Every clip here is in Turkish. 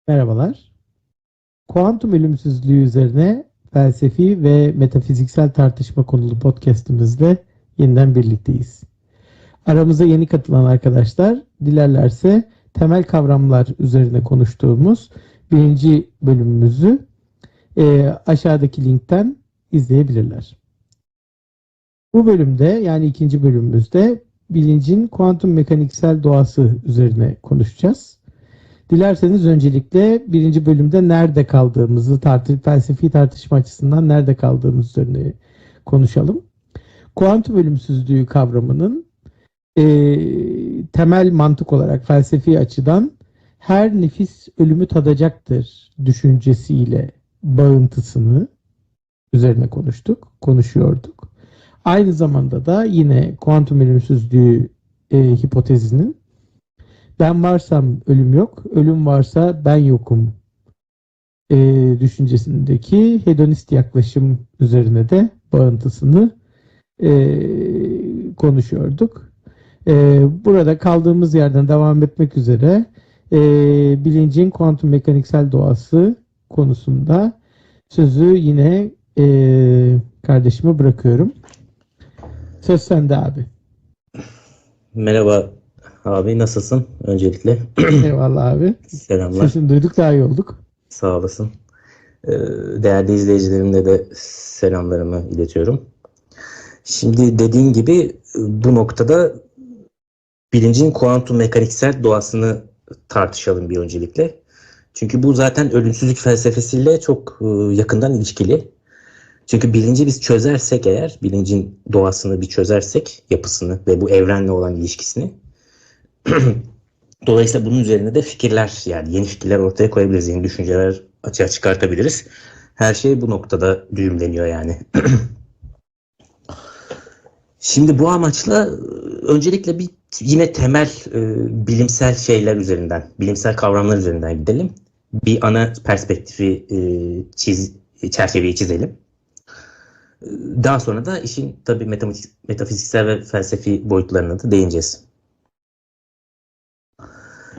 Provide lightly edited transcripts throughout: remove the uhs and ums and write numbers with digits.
Merhabalar. Kuantum ölümsüzlüğü üzerine felsefi ve metafiziksel tartışma konulu podcast'imizle yeniden birlikteyiz. Aramıza yeni katılan arkadaşlar dilerlerse temel kavramlar üzerine konuştuğumuz birinci bölümümüzü aşağıdaki linkten izleyebilirler. Bu bölümde yani ikinci bölümümüzde bilincin kuantum mekaniksel doğası üzerine konuşacağız. Dilerseniz öncelikle birinci bölümde nerede kaldığımızı felsefi tartışma açısından nerede kaldığımız üzerine konuşalım. Kuantum ölümsüzlüğü kavramının temel mantık olarak felsefi açıdan her nefis ölümü tadacaktır düşüncesiyle bağıntısını üzerine konuşuyorduk. Aynı zamanda da yine kuantum ölümsüzlüğü hipotezinin ben varsam ölüm yok, ölüm varsa ben yokum düşüncesindeki hedonist yaklaşım üzerine de bağıntısını konuşuyorduk. Burada kaldığımız yerden devam etmek üzere bilincin kuantum mekaniksel doğası konusunda sözü yine kardeşime bırakıyorum. Söz sende abi. Merhaba abi, nasılsın öncelikle? Eyvallah abi. Selamlar. Sesini duyduk, daha iyi olduk. Sağ olasın. Değerli izleyicilerimle de selamlarımı iletiyorum. Şimdi dediğin gibi bu noktada bilincin kuantum mekaniksel doğasını tartışalım bir öncelikle. Çünkü bu zaten ölümsüzlük felsefesiyle çok yakından ilişkili. Çünkü bilinci biz çözersek eğer, bilincin doğasını bir çözersek, yapısını ve bu evrenle olan ilişkisini, dolayısıyla bunun üzerine de fikirler, yani yeni fikirler ortaya koyabiliriz, yeni düşünceler açığa çıkartabiliriz. Her şey bu noktada düğümleniyor yani. Şimdi bu amaçla öncelikle bir yine temel bilimsel şeyler üzerinden, bilimsel kavramlar üzerinden gidelim. Bir ana perspektifi çerçeveyi çizelim. Daha sonra da işin tabii metafiziksel ve felsefi boyutlarına da değineceğiz.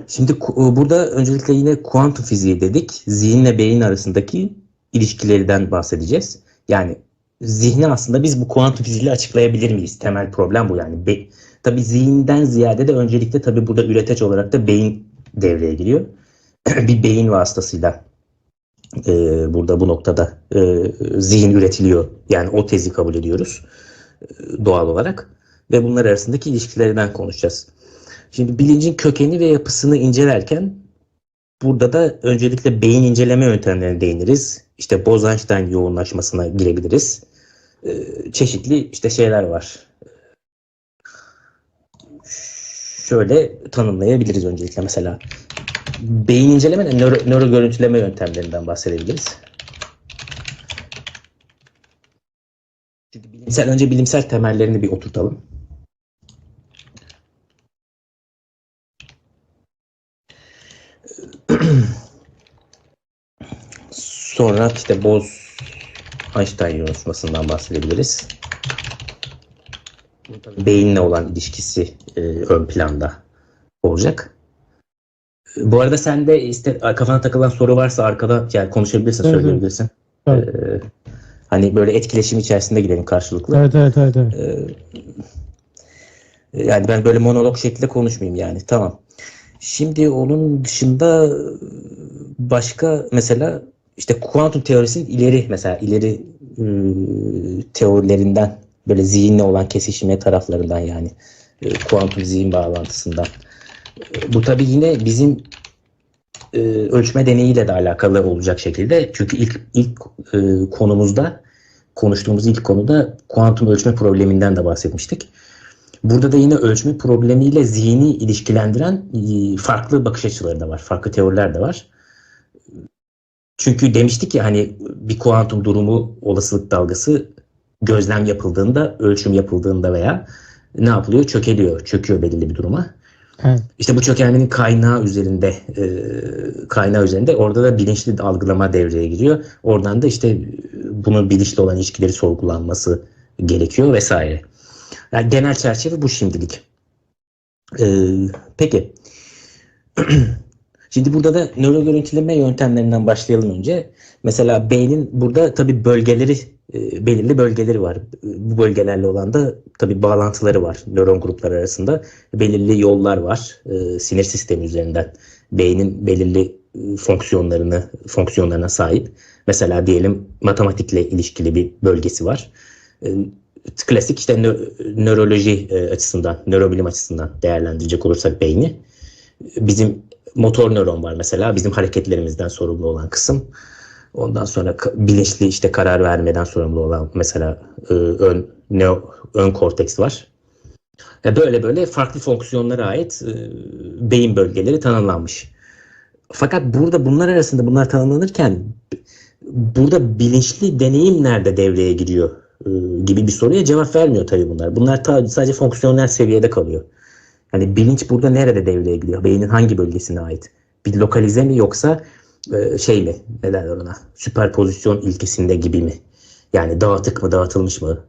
Şimdi burada öncelikle yine kuantum fiziği dedik. Zihinle beyin arasındaki ilişkilerden bahsedeceğiz. Yani zihni aslında biz bu kuantum fiziğiyle açıklayabilir miyiz? Temel problem bu yani. Tabii zihinden ziyade de öncelikle tabii burada üreteç olarak da beyin devreye giriyor. Bir beyin vasıtasıyla burada bu noktada zihin üretiliyor. Yani o tezi kabul ediyoruz doğal olarak. Ve bunlar arasındaki ilişkilerden konuşacağız. Şimdi bilincin kökeni ve yapısını incelerken burada da öncelikle beyin inceleme yöntemlerine değiniriz. İşte Bose-Einstein yoğunlaşmasına girebiliriz. Çeşitli işte şeyler var. Şöyle tanımlayabiliriz öncelikle mesela. Beyin inceleme de nöro görüntüleme yöntemlerinden bahsedebiliriz. Şimdi önce bilimsel temellerini bir oturtalım. Sonra işte Bose-Einstein yoğunlaşmasından bahsedebiliriz. Beyinle olan ilişkisi ön planda olacak. Bu arada sen de kafana takılan soru varsa arkada yani konuşabilirsin, evet, söyleyebilirsin. Evet. Hani böyle etkileşim içerisinde gidelim karşılıklı. Evet. Yani ben böyle monolog şeklinde konuşmayayım yani. Tamam. Şimdi onun dışında başka mesela işte kuantum teorisinin ileri teorilerinden böyle zihinle olan kesişme taraflarından yani kuantum zihin bağlantısından. Bu tabii yine bizim ölçme deneyiyle de alakalı olacak şekilde. Çünkü ilk konumuzda konuştuğumuz ilk konuda kuantum ölçme probleminden de bahsetmiştik. Burada da yine ölçme problemiyle zihni ilişkilendiren farklı bakış açıları da var. Farklı teoriler de var. Çünkü demiştik ya hani bir kuantum durumu olasılık dalgası gözlem yapıldığında, ölçüm yapıldığında veya ne yapılıyor? Çöküyor belirli bir duruma. Evet. İşte bu çökelmenin kaynağı üzerinde orada da bilinçli algılama devreye giriyor. Oradan da işte bunun bilinçli olan ilişkileri sorgulanması gerekiyor vesaire. Yani genel çerçeve bu şimdilik. Peki. Şimdi Şimdi burada da nöro görüntüleme yöntemlerinden başlayalım önce. Mesela beynin burada tabii bölgeleri, belirli bölgeleri var. Bu bölgelerle olan da tabii bağlantıları var nöron grupları arasında. Belirli yollar var. Sinir sistemi üzerinden beynin belirli fonksiyonlarına sahip. Mesela diyelim matematikle ilişkili bir bölgesi var. Klasik işte nöroloji açısından, nörobilim açısından değerlendirecek olursak beyni. Bizim motor nöron var mesela, bizim hareketlerimizden sorumlu olan kısım. Ondan sonra bilinçli işte karar vermeden sorumlu olan mesela ön korteks var. Böyle böyle farklı fonksiyonlara ait beyin bölgeleri tanımlanmış. Fakat burada bunlar tanımlanırken burada bilinçli deneyim nerede devreye giriyor gibi bir soruya cevap vermiyor tabii bunlar. Bunlar sadece fonksiyonel seviyede kalıyor. Yani bilinç burada nerede devreye giriyor? Beynin hangi bölgesine ait? Bir lokalize mi yoksa şey mi? Ne derler ona? Süperpozisyon ilkesinde gibi mi? Yani dağıtık mı, dağıtılmış mı?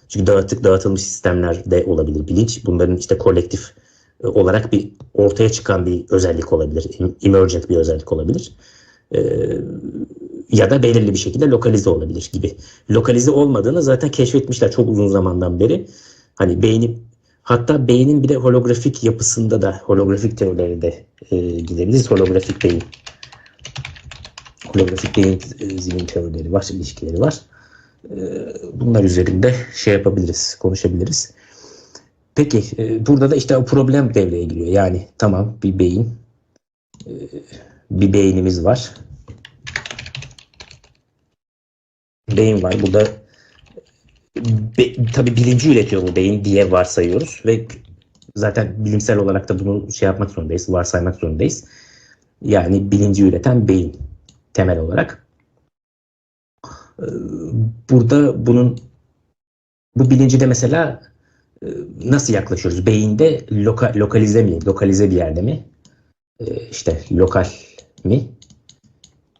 Çünkü dağıtılmış sistemler de olabilir bilinç. Bunların işte kolektif olarak bir ortaya çıkan bir özellik olabilir. Emergent bir özellik olabilir. Ya da belirli bir şekilde lokalize olabilir gibi. Lokalize olmadığını zaten keşfetmişler çok uzun zamandan beri. Hani hatta beynin bir de holografik yapısında da holografik teorileri de gidebiliriz. Holografik beyin zihin teorileri var, ilişkileri var. Bunlar üzerinde şey yapabiliriz, konuşabiliriz. Peki burada da işte o problem devreye giriyor. Yani tamam bir beynimiz var. Beyin var. Burada tabii bilinci üretiyor bu beyin diye varsayıyoruz ve zaten bilimsel olarak da bunu şey yapmak zorundayız, varsaymak zorundayız. Yani bilinci üreten beyin temel olarak. Burada bu bilinci de mesela nasıl yaklaşıyoruz? Beyinde lokalize mi? Lokalize bir yerde mi? İşte lokal mi?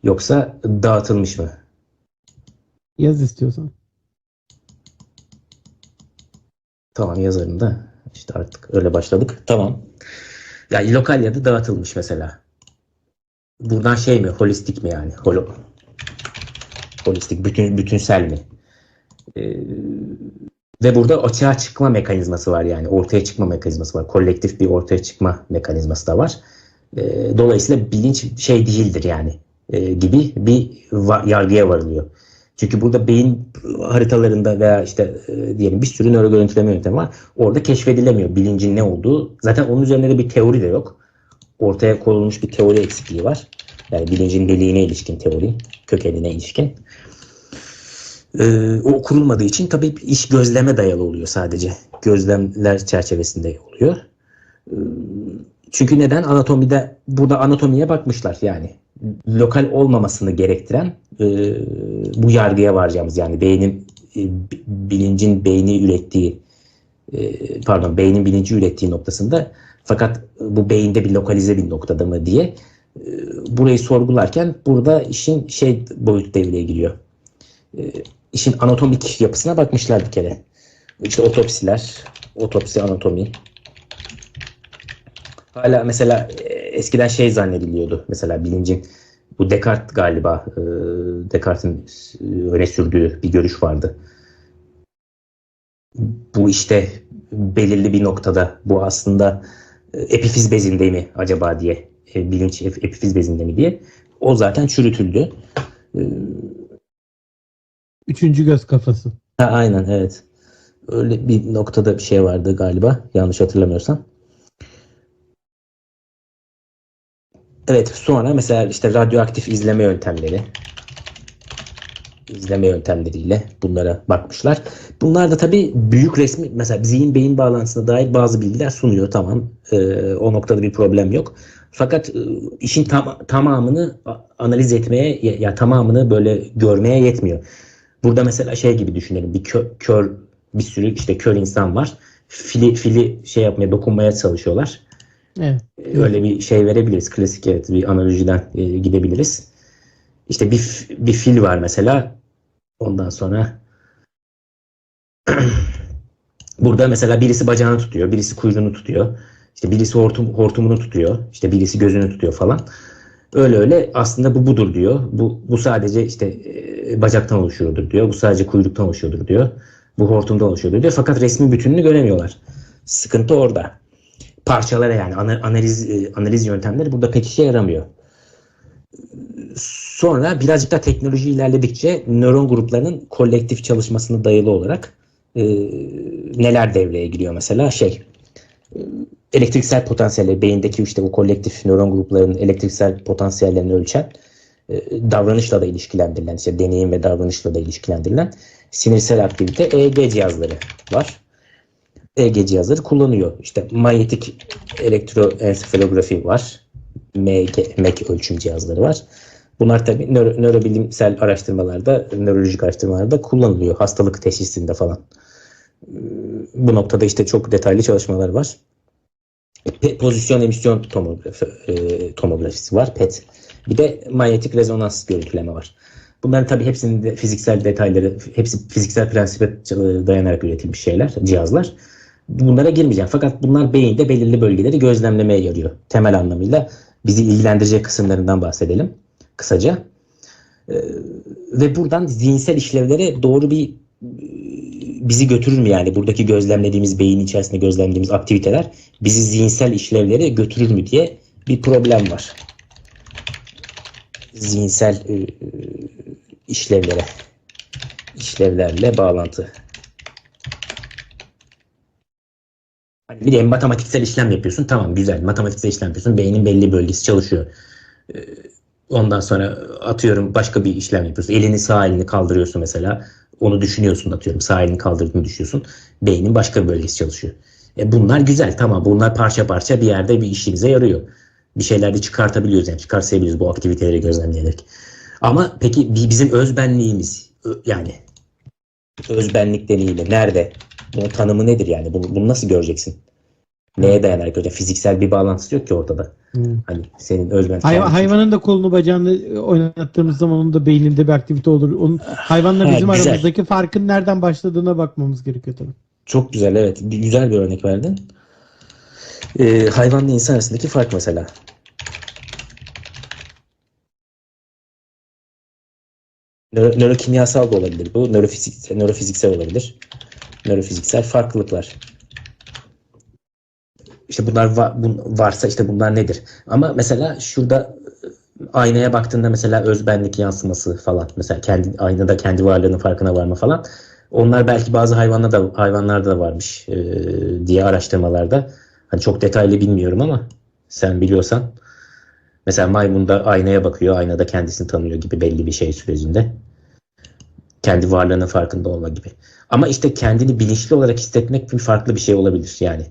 Yoksa dağıtılmış mı? Yaz istiyorsan. Tamam yazarım da. İşte artık öyle başladık. Tamam. Yani lokal ya da dağıtılmış mesela. Buradan şey mi? Holistik mi yani? Holistik, bütünsel mi? Ve burada açığa çıkma mekanizması var yani. Ortaya çıkma mekanizması var. Kolektif bir ortaya çıkma mekanizması da var. Dolayısıyla bilinç şey değildir yani gibi bir yargıya varılıyor. Çünkü burada beyin haritalarında veya işte diyelim bir sürü nöro görüntüleme yöntemi var. Orada keşfedilemiyor bilincin ne olduğu. Zaten onun üzerinde de bir teori de yok. Ortaya konulmuş bir teori eksikliği var. Yani bilincin deliğine ilişkin teori, kökenine ilişkin. O kurulmadığı için tabii iş gözleme dayalı oluyor sadece. Gözlemler çerçevesinde oluyor. Çünkü neden? Burada anatomiye bakmışlar yani. Lokal olmamasını gerektiren bu yargıya varacağımız yani beynin bilinci ürettiği noktasında fakat bu beyinde bir lokalize bir noktada mı diye burayı sorgularken burada işin boyut devreye giriyor. İşin anatomik yapısına bakmışlar bir kere. İşte otopsi, anatomi. Hala mesela eskiden zannediliyordu. Mesela bilincin bu Descartes galiba Descartes'in öne sürdüğü bir görüş vardı. Bu işte belirli bir noktada bu aslında epifiz bezinde mi acaba diye bilinç epifiz bezinde mi diye. O zaten çürütüldü. Üçüncü göz kafası. Aynen evet. Öyle bir noktada bir şey vardı galiba. Yanlış hatırlamıyorsam. Evet sonra mesela işte radyoaktif izleme yöntemleriyle bunlara bakmışlar. Bunlar da tabii büyük resmi mesela zihin beyin bağlantısına dair bazı bilgiler sunuyor tamam. O noktada bir problem yok. Fakat işin tamamını analiz etmeye ya tamamını böyle görmeye yetmiyor. Burada mesela gibi düşünelim. Bir sürü işte kör insan var. Fili dokunmaya çalışıyorlar. Evet. Öyle bir verebiliriz. Klasik bir analojiden gidebiliriz. İşte bir fil var mesela. Ondan sonra burada mesela birisi bacağını tutuyor, birisi kuyruğunu tutuyor. İşte birisi hortumunu tutuyor, işte birisi gözünü tutuyor falan. Öyle aslında bu budur diyor. Bu sadece işte bacaktan oluşuyordur diyor. Bu sadece kuyruktan oluşuyordur diyor. Bu hortumdan oluşuyordur diyor. Fakat resmi bütününü göremiyorlar. Sıkıntı orada. Parçalara yani analiz yöntemleri burada pek işe yaramıyor. Sonra birazcık da teknoloji ilerledikçe nöron gruplarının kolektif çalışmasına dayalı olarak neler devreye giriyor mesela elektriksel potansiyelleri beyindeki işte bu kolektif nöron gruplarının elektriksel potansiyellerini ölçen davranışla da ilişkilendirilen işte deneyim ve davranışla da ilişkilendirilen sinirsel aktivite EEG cihazları var. EEG cihazları kullanıyor. İşte manyetik elektroensefalografi var. MEG ölçüm cihazları var. Bunlar tabii nörobilimsel araştırmalarda, nörolojik araştırmalarda kullanılıyor. Hastalık teşhisinde falan. Bu noktada işte çok detaylı çalışmalar var. Pozisyon emisyon tomografisi var, PET. Bir de manyetik rezonans görüntüleme var. Bunların tabii hepsinin de fiziksel detayları, hepsi fiziksel prensibe dayanarak üretilmiş şeyler, cihazlar. Bunlara girmeyeceğim. Fakat bunlar beyinde belirli bölgeleri gözlemlemeye yarıyor. Temel anlamıyla bizi ilgilendirecek kısımlarından bahsedelim kısaca. Ve buradan zihinsel işlevlere doğru bizi götürür mü yani? Buradaki gözlemlediğimiz, beyin içerisinde gözlemlediğimiz aktiviteler bizi zihinsel işlevlere götürür mü diye bir problem var. Zihinsel işlevlerle bağlantı. Hani bir de matematiksel işlem yapıyorsun. Tamam, güzel. Matematiksel işlem yapıyorsun. Beynin belli bölgesi çalışıyor. Ondan sonra atıyorum başka bir işlem yapıyorsun. Sağ elini kaldırıyorsun mesela. Onu düşünüyorsun, atıyorum. Sağ elini kaldırdığını düşünüyorsun. Beynin başka bir bölgesi çalışıyor. Bunlar güzel. Tamam, bunlar parça parça bir yerde bir işimize yarıyor. Bir şeyler de çıkartabiliyoruz. Yani çıkarsayabiliyoruz bu aktiviteleri gözlemleyerek. Ama peki bizim özbenliğimiz yani özbenlik deneyimi nerede? Bunun tanımı nedir yani? Bunu nasıl göreceksin? Neye dayanarak göreceksin? Fiziksel bir bağlantısı yok ki ortada. Hani senin özben... Hayvanın da kolunu bacağını oynattığımız zaman onun da beyninde bir aktivite olur. Hayvanla bizim güzel. aramızdaki farkın nereden başladığına bakmamız gerekiyor tabii. Çok güzel, evet. Güzel bir örnek verdin. Hayvanla insan arasındaki fark mesela. Nörokimyasal da olabilir bu. Nörofiziksel olabilir. Nörofiziksel farklılıklar. İşte bunlar varsa işte bunlar nedir? Ama mesela şurada aynaya baktığında mesela özbenlik yansıması falan. Mesela aynada kendi varlığının farkına varma falan. Onlar belki bazı hayvanlarda da varmış diye araştırmalarda. Hani çok detaylı bilmiyorum ama sen biliyorsan. Mesela maymunda aynaya bakıyor. Aynada kendisini tanıyor gibi belli bir şey sürecinde. Kendi varlığının farkında olma gibi. Ama işte kendini bilinçli olarak hissetmek farklı bir şey olabilir yani.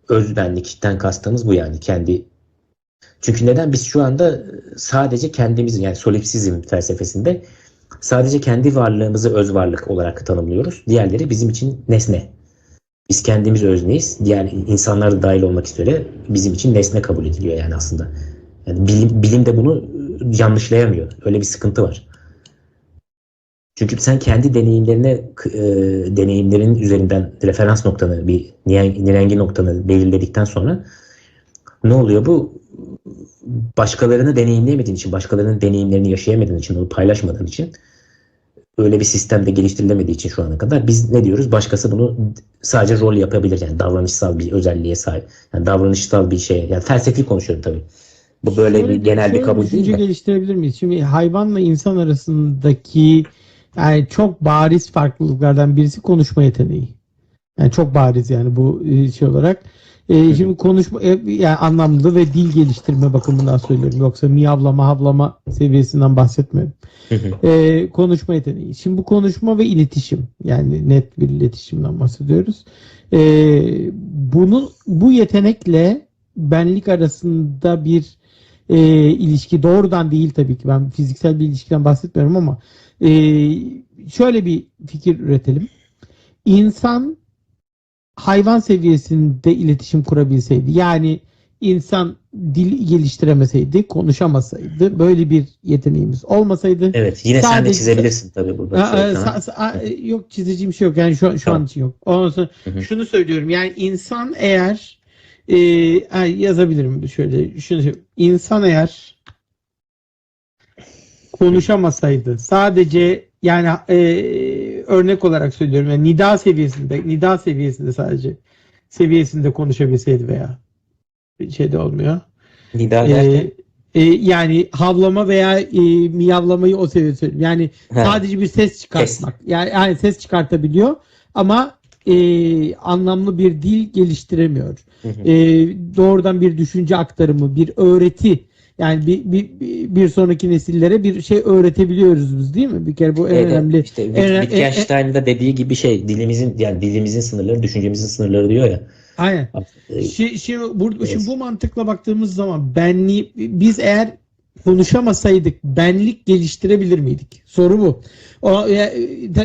Özbenlikten kastımız bu yani. Çünkü neden? Biz şu anda sadece kendimizi yani solipsizm felsefesinde sadece kendi varlığımızı öz varlık olarak tanımlıyoruz. Diğerleri bizim için nesne. Biz kendimiz özneyiz. Diğer insanlar da dahil olmak üzere bizim için nesne kabul ediliyor yani aslında. Yani bilim de bunu yanlışlayamıyor. Öyle bir sıkıntı var. Çünkü sen kendi deneyimlerin üzerinden referans noktanı, bir nirengi noktanı belirledikten sonra ne oluyor bu? Başkalarını deneyimleyemediğin için, başkalarının deneyimlerini yaşayamadığın için, onu paylaşmadığın için, öyle bir sistemde geliştirilemediği için şu ana kadar biz ne diyoruz? Başkası bunu sadece rol yapabilir. Yani davranışsal bir özelliğe sahip. Yani davranışsal bir şey. Yani felsefi konuşuyorum tabii. Bu böyle bir genel bir kabul değil mi? Geliştirebilir miyiz? Şimdi hayvanla insan arasındaki yani çok bariz farklılıklardan birisi konuşma yeteneği. Yani çok bariz yani bu şey olarak. Şimdi konuşma yani anlamlı ve dil geliştirme bakımından söylüyorum. Yoksa miyavlama, havlama seviyesinden bahsetmiyorum. Konuşma yeteneği. Şimdi bu konuşma ve iletişim. Yani net bir iletişimden bahsediyoruz. Bu yetenekle benlik arasında bir ilişki doğrudan değil tabii ki. Ben fiziksel bir ilişkiden bahsetmiyorum ama şöyle bir fikir üretelim. İnsan hayvan seviyesinde iletişim kurabilseydi, yani insan dil geliştiremeseydi, konuşamasaydı, böyle bir yeteneğimiz olmasaydı. Evet, yine sen de çizebilirsin tabii burada. Yok, çizeceğim bir şey yok. Yani şu an için yok. Ondan sonra şunu söylüyorum. Yani insan eğer Yazabilirim şöyle. İnsan eğer konuşamasaydı, sadece yani örnek olarak söylüyorum, yani nida seviyesinde sadece seviyesinde konuşabilseydi veya şeyde olmuyor. Nida E, derken? Yani havlama veya miyavlamayı o seviyede söylüyorum. Yani Ha, sadece bir ses kes. çıkartmak. Yani ses çıkartabiliyor ama anlamlı bir dil geliştiremiyor. Hı hı. Doğrudan bir düşünce aktarımı, bir öğreti. Yani bir sonraki nesillere bir şey öğretebiliyoruz biz, değil mi? Bir kere bu en Evet, önemli. işte En, Wittgenstein'in de dediği gibi şey, dilimizin sınırları, düşüncemizin sınırları diyor ya. aynen. E, Şimdi evet. bu mantıkla baktığımız zaman biz eğer konuşamasaydık benlik geliştirebilir miydik? Soru bu.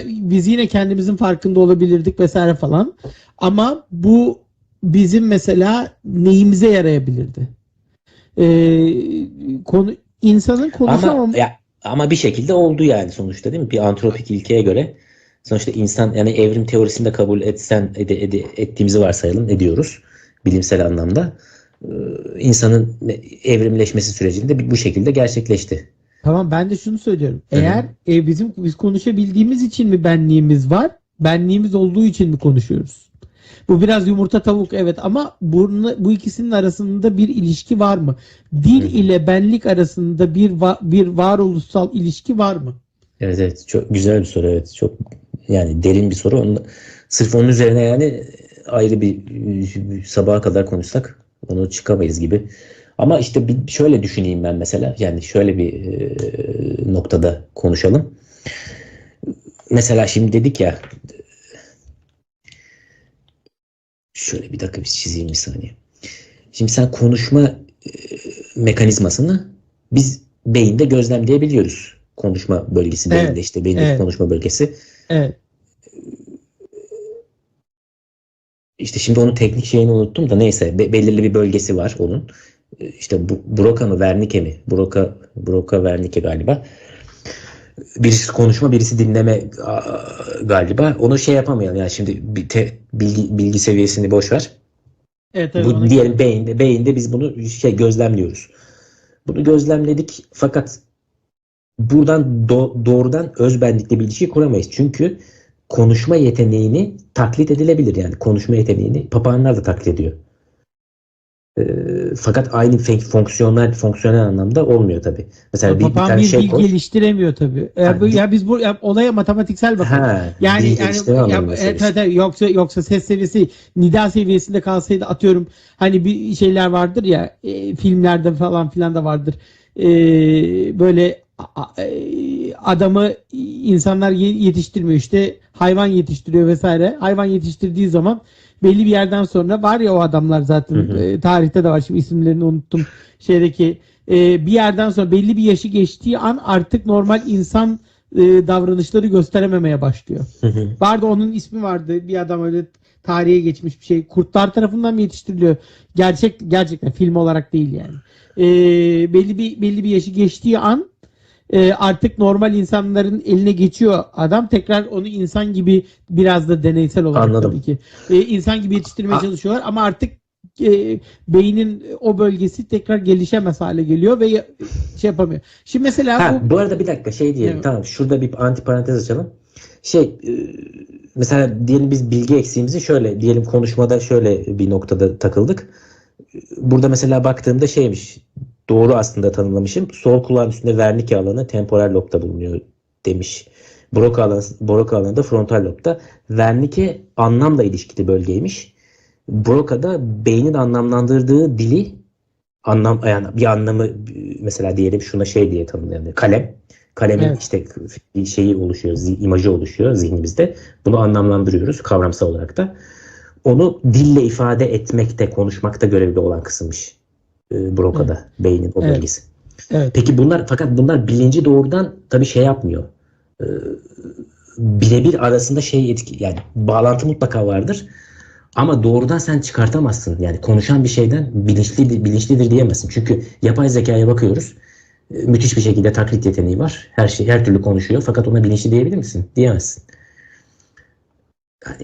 Biz yine kendimizin farkında olabilirdik vesaire falan. Ama bu bizim mesela neyimize yarayabilirdi? Konu insanın Ama konuşamam. ama bir şekilde oldu yani sonuçta, değil mi? Bir antropik ilkeye göre sonuçta insan, yani evrim teorisinde kabul ettiğimizi varsayalım, ediyoruz bilimsel anlamda. Ee, insanın evrimleşmesi sürecinde bu şekilde gerçekleşti. Tamam, ben de şunu söylüyorum. Hı hı. Eğer biz konuşabildiğimiz için mi benliğimiz var? Benliğimiz olduğu için mi konuşuyoruz? Bu biraz yumurta tavuk, evet, ama bu ikisinin arasında bir ilişki var mı? Hı Dil hı. ile benlik arasında bir varoluşsal ilişki var mı? Evet, evet, çok güzel bir soru, evet, çok yani derin bir soru. Sırf onun üzerine yani ayrı bir sabaha kadar konuşsak onu çıkamayız gibi. Ama işte şöyle düşüneyim ben mesela, yani şöyle bir noktada konuşalım. Mesela şimdi dedik ya, şöyle bir dakika, bir çizeyim bir saniye. Şimdi sen konuşma mekanizmasını biz beyinde gözlemleyebiliyoruz. Konuşma bölgesi beyinde, Evet, işte beyindeki evet, konuşma bölgesi. evet. İşte şimdi onun teknik şeyini unuttum da neyse, belirli bir bölgesi var onun. İşte Broca mı Wernicke mi? Broca Wernicke galiba. Birisi konuşma, birisi dinleme galiba. Onu şey yapamayan, yani şimdi bilgi seviyesini boş ver. Evet, tabii, ona Bu diyelim girmem. beyinde biz bunu gözlemliyoruz. Bunu gözlemledik fakat buradan doğrudan özbenlikle bir ilişki kuramayız. Çünkü konuşma yeteneğini taklit edilebilir, yani konuşma yeteneğini papağanlar da taklit ediyor. Fakat aynı fonksiyonel anlamda olmuyor tabii. Mesela bir Papağan tane bir şey dil koy. geliştiremiyor tabii. Ha, Biz olaya matematiksel bakalım. Yani dil yani geliştirme anlamında tabii, söylemiştim. tabii, yoksa ses seviyesi nida seviyesinde kalsaydı, atıyorum, hani bir şeyler vardır ya, filmlerde falan filan da vardır. Böyle adamı insanlar yetiştirmiyor, işte hayvan yetiştiriyor vesaire. Hayvan yetiştirdiği zaman belli bir yerden sonra var ya, o adamlar Hı zaten hı. tarihte de var, şimdi isimlerini unuttum, şeydeki bir yerden sonra belli bir yaşı geçtiği an artık normal insan davranışları gösterememeye başlıyor. Hı hı. Vardı, onun ismi vardı, bir adam öyle, tarihe geçmiş bir şey. Kurtlar tarafından mı yetiştiriliyor? Gerçekten film olarak değil yani. Belli bir yaşı geçtiği an artık normal insanların eline geçiyor adam. Tekrar onu insan gibi, biraz da deneysel olarak tabii Anladım. ki, insan gibi yetiştirmeye A- çalışıyorlar ama artık beynin o bölgesi tekrar gelişemez hale geliyor ve şey yapamıyor. Şimdi mesela bu Bu arada bir dakika şey diyelim. ne? Tamam, şurada bir anti parantez açalım. Mesela diyelim biz bilgi eksiğimizi şöyle diyelim, konuşmada şöyle bir noktada takıldık. Burada mesela baktığımda şeymiş. Doğru aslında tanımlamışım. Sol kulağın üstünde Wernicke alanı temporal lobda bulunuyor demiş. Broca alanı da frontal lobda. Wernicke anlamla ilişkili bölgeymiş. Broca da beynin anlamlandırdığı dili, yani bir anlamı, mesela diyelim şuna şey diye tanımlayalım. Kalem. Kalemin Evet. işte şeyi oluşuyor, imajı oluşuyor zihnimizde. Bunu anlamlandırıyoruz kavramsal olarak da. Onu dille ifade etmekte, konuşmakta görevli olan kısımmış. Evet. Broca'da beynin o Evet. bölgesi. Evet. Peki fakat bunlar bilinci doğrudan tabii şey yapmıyor. E, birebir arasında yani bağlantı mutlaka vardır. Ama doğrudan sen çıkartamazsın. Yani konuşan bir şeyden bilinçlidir diyemezsin. Çünkü yapay zekaya bakıyoruz. Müthiş bir şekilde taklit yeteneği var. Her türlü konuşuyor. Fakat ona bilinçli diyebilir misin? Diyemezsin. Yani,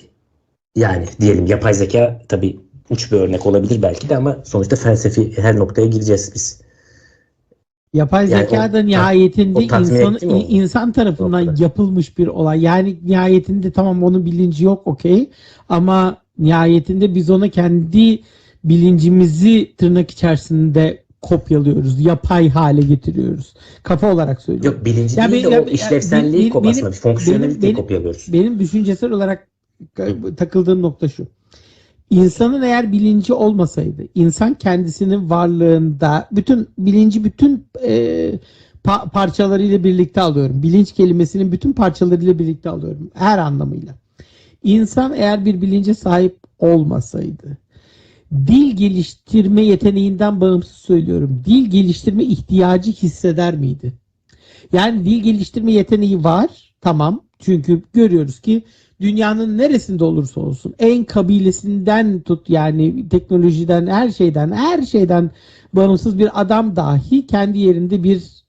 yani diyelim yapay zeka tabii uç bir örnek olabilir belki de ama sonuçta felsefi her noktaya gireceğiz biz. Yapay Yani zeka da nihayetinde o tatmin etti mi onu? insan tarafından Noktada. yapılmış bir olay. Yani nihayetinde tamam onun bilinci yok, okey. Ama nihayetinde biz ona kendi bilincimizi tırnak içerisinde kopyalıyoruz. Yapay hale getiriyoruz. Kafa olarak söylüyorum. Yok, bilinci Ya değil de o işlevselliği aslında bir fonksiyoneliteyi kopyalıyoruz. benim düşüncesel olarak takıldığım nokta şu. İnsanın eğer bilinci olmasaydı, insan kendisinin varlığında bütün bilinci bütün parçalarıyla birlikte alıyorum. Bilinç kelimesinin bütün parçalarıyla birlikte alıyorum. Her anlamıyla. İnsan eğer bir bilince sahip olmasaydı, dil geliştirme yeteneğinden bağımsız söylüyorum. Dil geliştirme ihtiyacı hisseder miydi? Yani dil geliştirme yeteneği var. Tamam. Çünkü görüyoruz ki dünyanın neresinde olursa olsun en kabilesinden tut yani teknolojiden her şeyden bağımsız bir adam dahi kendi yerinde bir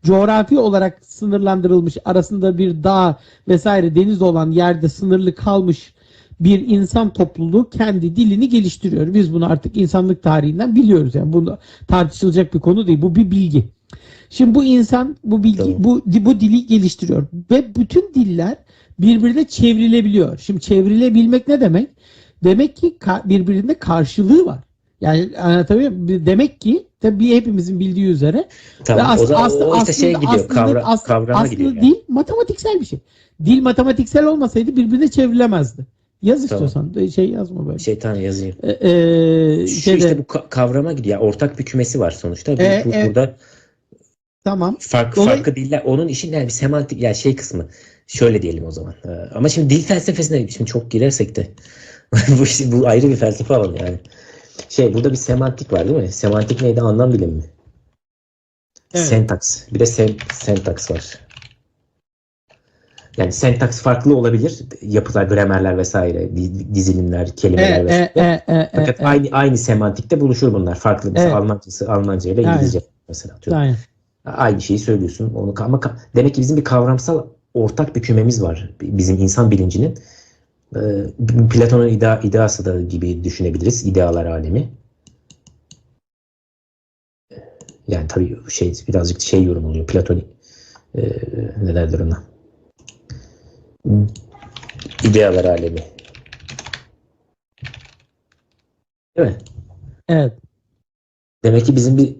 coğrafi olarak sınırlandırılmış arasında bir dağ vesaire deniz olan yerde sınırlı kalmış bir insan topluluğu kendi dilini geliştiriyor. Biz bunu artık insanlık tarihinden biliyoruz. Yani bu tartışılacak bir konu değil. Bu bir bilgi. Şimdi bu insan bu bilgi Tamam. bu dili geliştiriyor ve bütün diller birbirine çevrilebiliyor. Şimdi çevrilebilmek ne demek? Demek ki birbirinde karşılığı var. Yani anlatabiliyor muyum? Demek ki tabii hepimizin bildiği üzere Tamam. O işte şeye gidiyor. Kavrama gidiyor yani. dil matematiksel bir şey. Dil matematiksel olmasaydı birbirine çevrilemezdi. Yaz Tamam. istiyorsan şey yazma böyle. Şeytan yazayım. Şeyde, işte bu kavrama gidiyor. Yani ortak bir kümesi var sonuçta. Burada tamam. farklı diller. Onun işin yani bir semantik yani şey kısmı. Şöyle diyelim o zaman. Ama şimdi dil felsefesine şimdi çok girersek de bu ayrı bir felsefe alanı yani. Burada bir semantik var değil mi? Semantik neydi? Anlam bilimi mi? Evet. Sentaks. Bir de sentaks var. Yani sentaks farklı olabilir. Yapılar, gramerler vesaire, dizilimler, kelimeler vesaire. Fakat aynı semantikte buluşur bunlar. Farklı mesela Almanca ile İngilizce mesela atıyorum. Aynen. Aynı şeyi söylüyorsun. Ama demek ki bizim bir kavramsal ortak bir kümemiz var. Bizim insan bilincinin. Platon'un ideası da gibi düşünebiliriz. İdealar alemi. Yani tabii birazcık yorum oluyor. Platon ne derler ona? İdealar alemi. Değil mi? Evet. Demek ki bizim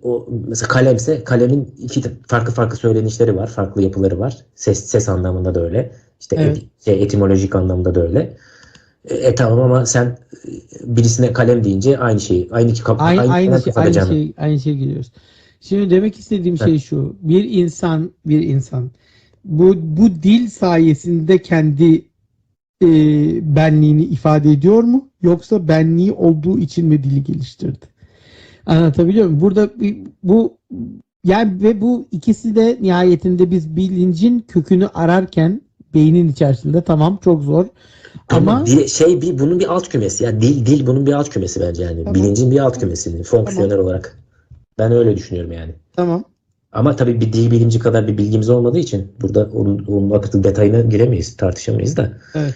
mesela kalemse kalemin iki farklı söylenişleri var. Farklı yapıları var. Ses anlamında da öyle. İşte Evet. etimolojik anlamda da öyle. Tamam ama sen birisine kalem deyince aynı şey gidiyoruz. Şimdi demek istediğim şey şu. Bir insan bu dil sayesinde kendi benliğini ifade ediyor mu? Yoksa benliği olduğu için mi dili geliştirdi? Anlatabiliyor muyum? Burada ve bu ikisi de nihayetinde biz bilincin kökünü ararken beynin içerisinde tamam çok zor. Ama bunun bir alt kümesi. Yani dil bunun bir alt kümesi bence yani. Tamam. Bilincin bir alt kümesi fonksiyonel olarak. Ben öyle düşünüyorum yani. Tamam. Ama tabii bir dil bilimci kadar bir bilgimiz olmadığı için burada onun akıtı detayına giremeyiz, tartışamayız da. Evet.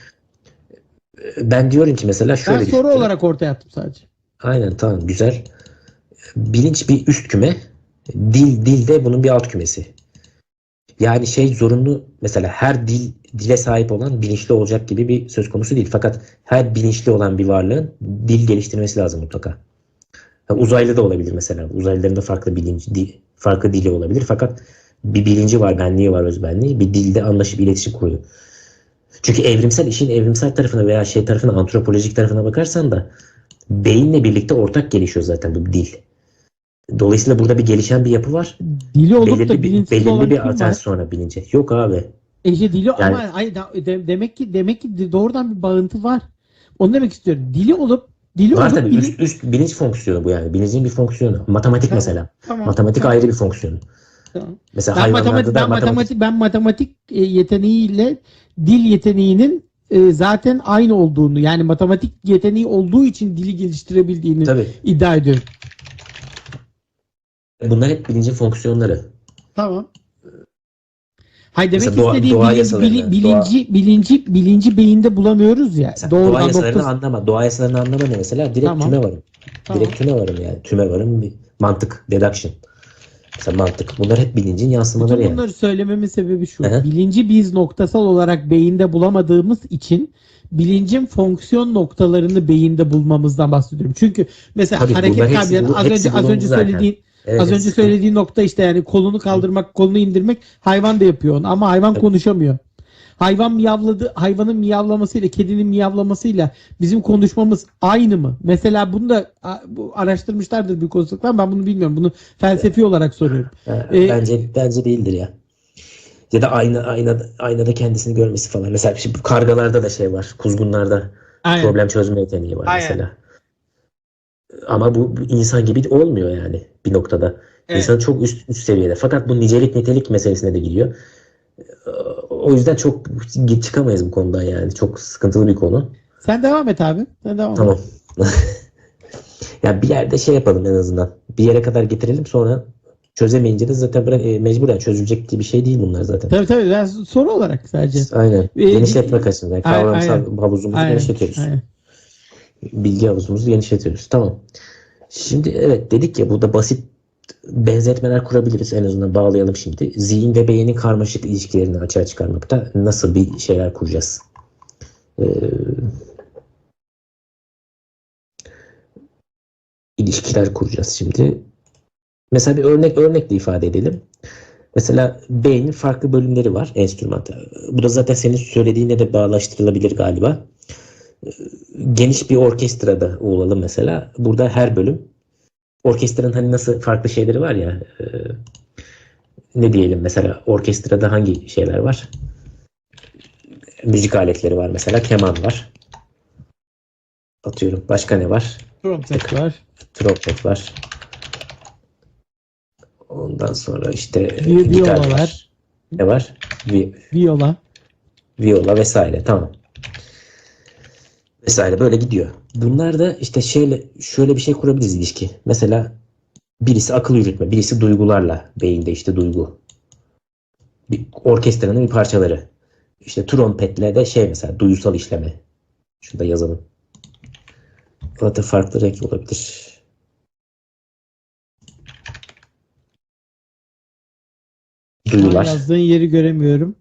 Ben diyorum ki mesela şöyle Ben soru olarak ortaya attım sadece. Aynen, tamam, güzel. Bilinç bir üst küme. Dil de bunun bir alt kümesi. Yani zorunlu mesela her dile sahip olan bilinçli olacak gibi bir söz konusu değil. Fakat her bilinçli olan bir varlığın dil geliştirmesi lazım mutlaka. Yani uzaylı da olabilir mesela. Uzaylıların da farklı dili olabilir. Fakat bir bilinci var, benliği var, özbenliği. Bir dilde anlaşıp iletişim kuruyor. Çünkü işin evrimsel tarafına veya tarafına, antropolojik tarafına bakarsan da beyinle birlikte ortak gelişiyor zaten bu dil. Dolayısıyla burada bir gelişen bir yapı var. Dili olup da bilinçsiz olan belirli kim bir var? aten sonra bilince. Yok abi. Dili Yani- ama demek ki doğrudan bir bağıntı var. Onu demek istiyorum. Dili Var olup tabii, üst bilinç fonksiyonu bu yani. Bilincin bir fonksiyonu. Matematik Tamam, mesela. tamam, Matematik tamam. ayrı bir fonksiyonu. Tamam. Mesela Ben hayvanlarda da matematik yeteneğiyle dil yeteneğinin zaten aynı olduğunu, yani matematik yeteneği olduğu için dili geliştirebildiğini tabii. iddia ediyorum. Bunlar hep bilincin fonksiyonları. Tamam. Hayır, demek Mesela istediğim doğa yasalarını, bilinci beyinde bulamıyoruz ya. mesela doğa Doğrudan yasalarını noktası. anlama. Doğa yasalarını anlama ne mesela? Direkt Tamam. tüme varım. Tamam. Direkt tüme varım yani. Tüme varım bir mantık, deduction. Mesela mantık. Bunlar hep bilincin yansımaları Bütün yani. bunları söylememin sebebi Hı şu. hı. Bilinci biz noktasal olarak beyinde bulamadığımız için bilincin fonksiyon noktalarını beyinde bulmamızdan bahsediyorum. Çünkü mesela Tabii bunlar hareket hepsi kabiliyeti hepsi az bulundu önce zaten. söylediğin Evet, hepsi nokta işte, yani kolunu Hı. kaldırmak, kolunu indirmek, hayvan da yapıyor onu ama hayvan Tabii. konuşamıyor. Hayvanın miyavlamasıyla kedinin miyavlamasıyla bizim konuşmamız aynı mı? Mesela bunu da bu araştırmışlardır bir konuştuklar. Ben bunu bilmiyorum. Bunu felsefi olarak soruyorum. Bence değildir ya. Ya da aynada kendisini görmesi falan. Mesela şimdi kargalarda da şey var. Kuzgunlarda Aynen. problem çözme yeteneği var Aynen. mesela. Ama bu insan gibi olmuyor yani bir noktada. Evet. İnsan çok üst seviyede. Fakat bu nicelik nitelik meselesine de giriyor. O yüzden çok çıkamayız bu konudan yani. Çok sıkıntılı bir konu. Sen devam et abi. Sen devam et. Tamam. Ya bir yerde şey yapalım en azından. Bir yere kadar getirelim, sonra çözemeyince de zaten mecburen çözülecek gibi bir şey değil bunlar zaten. Tabii tabii. Ben soru olarak sadece. Aynen. Genişletmek Aynen. açısından kavramsal havuzumuzu Aynen. genişletiyoruz. Aynen. Bilgi havuzumuzu genişletiyoruz. Tamam. Şimdi evet, dedik ya, burada basit benzetmeler kurabiliriz, en azından bağlayalım şimdi. Zihin ve beynin karmaşık ilişkilerini açığa çıkarmakta nasıl bir şeyler kuracağız? Ee, ilişkiler kuracağız şimdi. Mesela bir örnekle ifade edelim. Mesela beynin farklı bölümleri var enstrüman. Bu da zaten senin söylediğine de bağlaştırılabilir galiba. Geniş bir orkestrada olalım mesela. Burada her bölüm, orkestranın hani nasıl farklı şeyleri var ya, ne diyelim mesela, orkestrada hangi şeyler var? Müzik aletleri var mesela, keman var. Atıyorum, başka ne var? İşte Trompet var. trompet var. Ondan sonra işte Viola gitar var. var. Ne var? Viola. Viola vesaire. Tamam. Vesaire böyle gidiyor. Bunlar da işte şöyle bir şey kurabiliriz, ilişki. Mesela birisi akıl yürütme, birisi duygularla, beyinde işte duygu. Bir orkestranın bir parçaları. İşte trompetle de şey, mesela duyusal işleme. Şurada yazalım. Zaten farklı renk olabilir. Şu an Duyular. yazdığın yeri göremiyorum.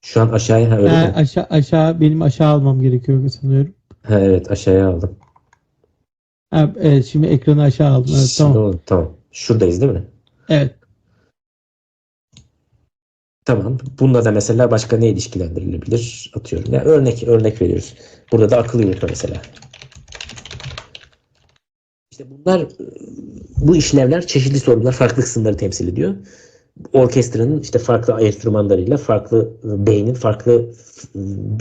Şu an aşağıya, ha, öyle mi? Benim aşağı almam gerekiyor sanıyorum. Ha, evet, aşağıya aldım. Evet, şimdi ekranı aşağı aldım. Evet, Şimdi tamam. oldu, tamam. Şuradayız değil mi? Evet. Tamam. Bununla da mesela başka ne ilişkilendirilebilir? Atıyorum. Ya örnek veriyoruz. Burada da akıl yürütme mesela. İşte bunlar, bu işlevler çeşitli sorunlar, farklı kısımları temsil ediyor. Orkestranın işte farklı enstrümanlarıyla farklı beynin farklı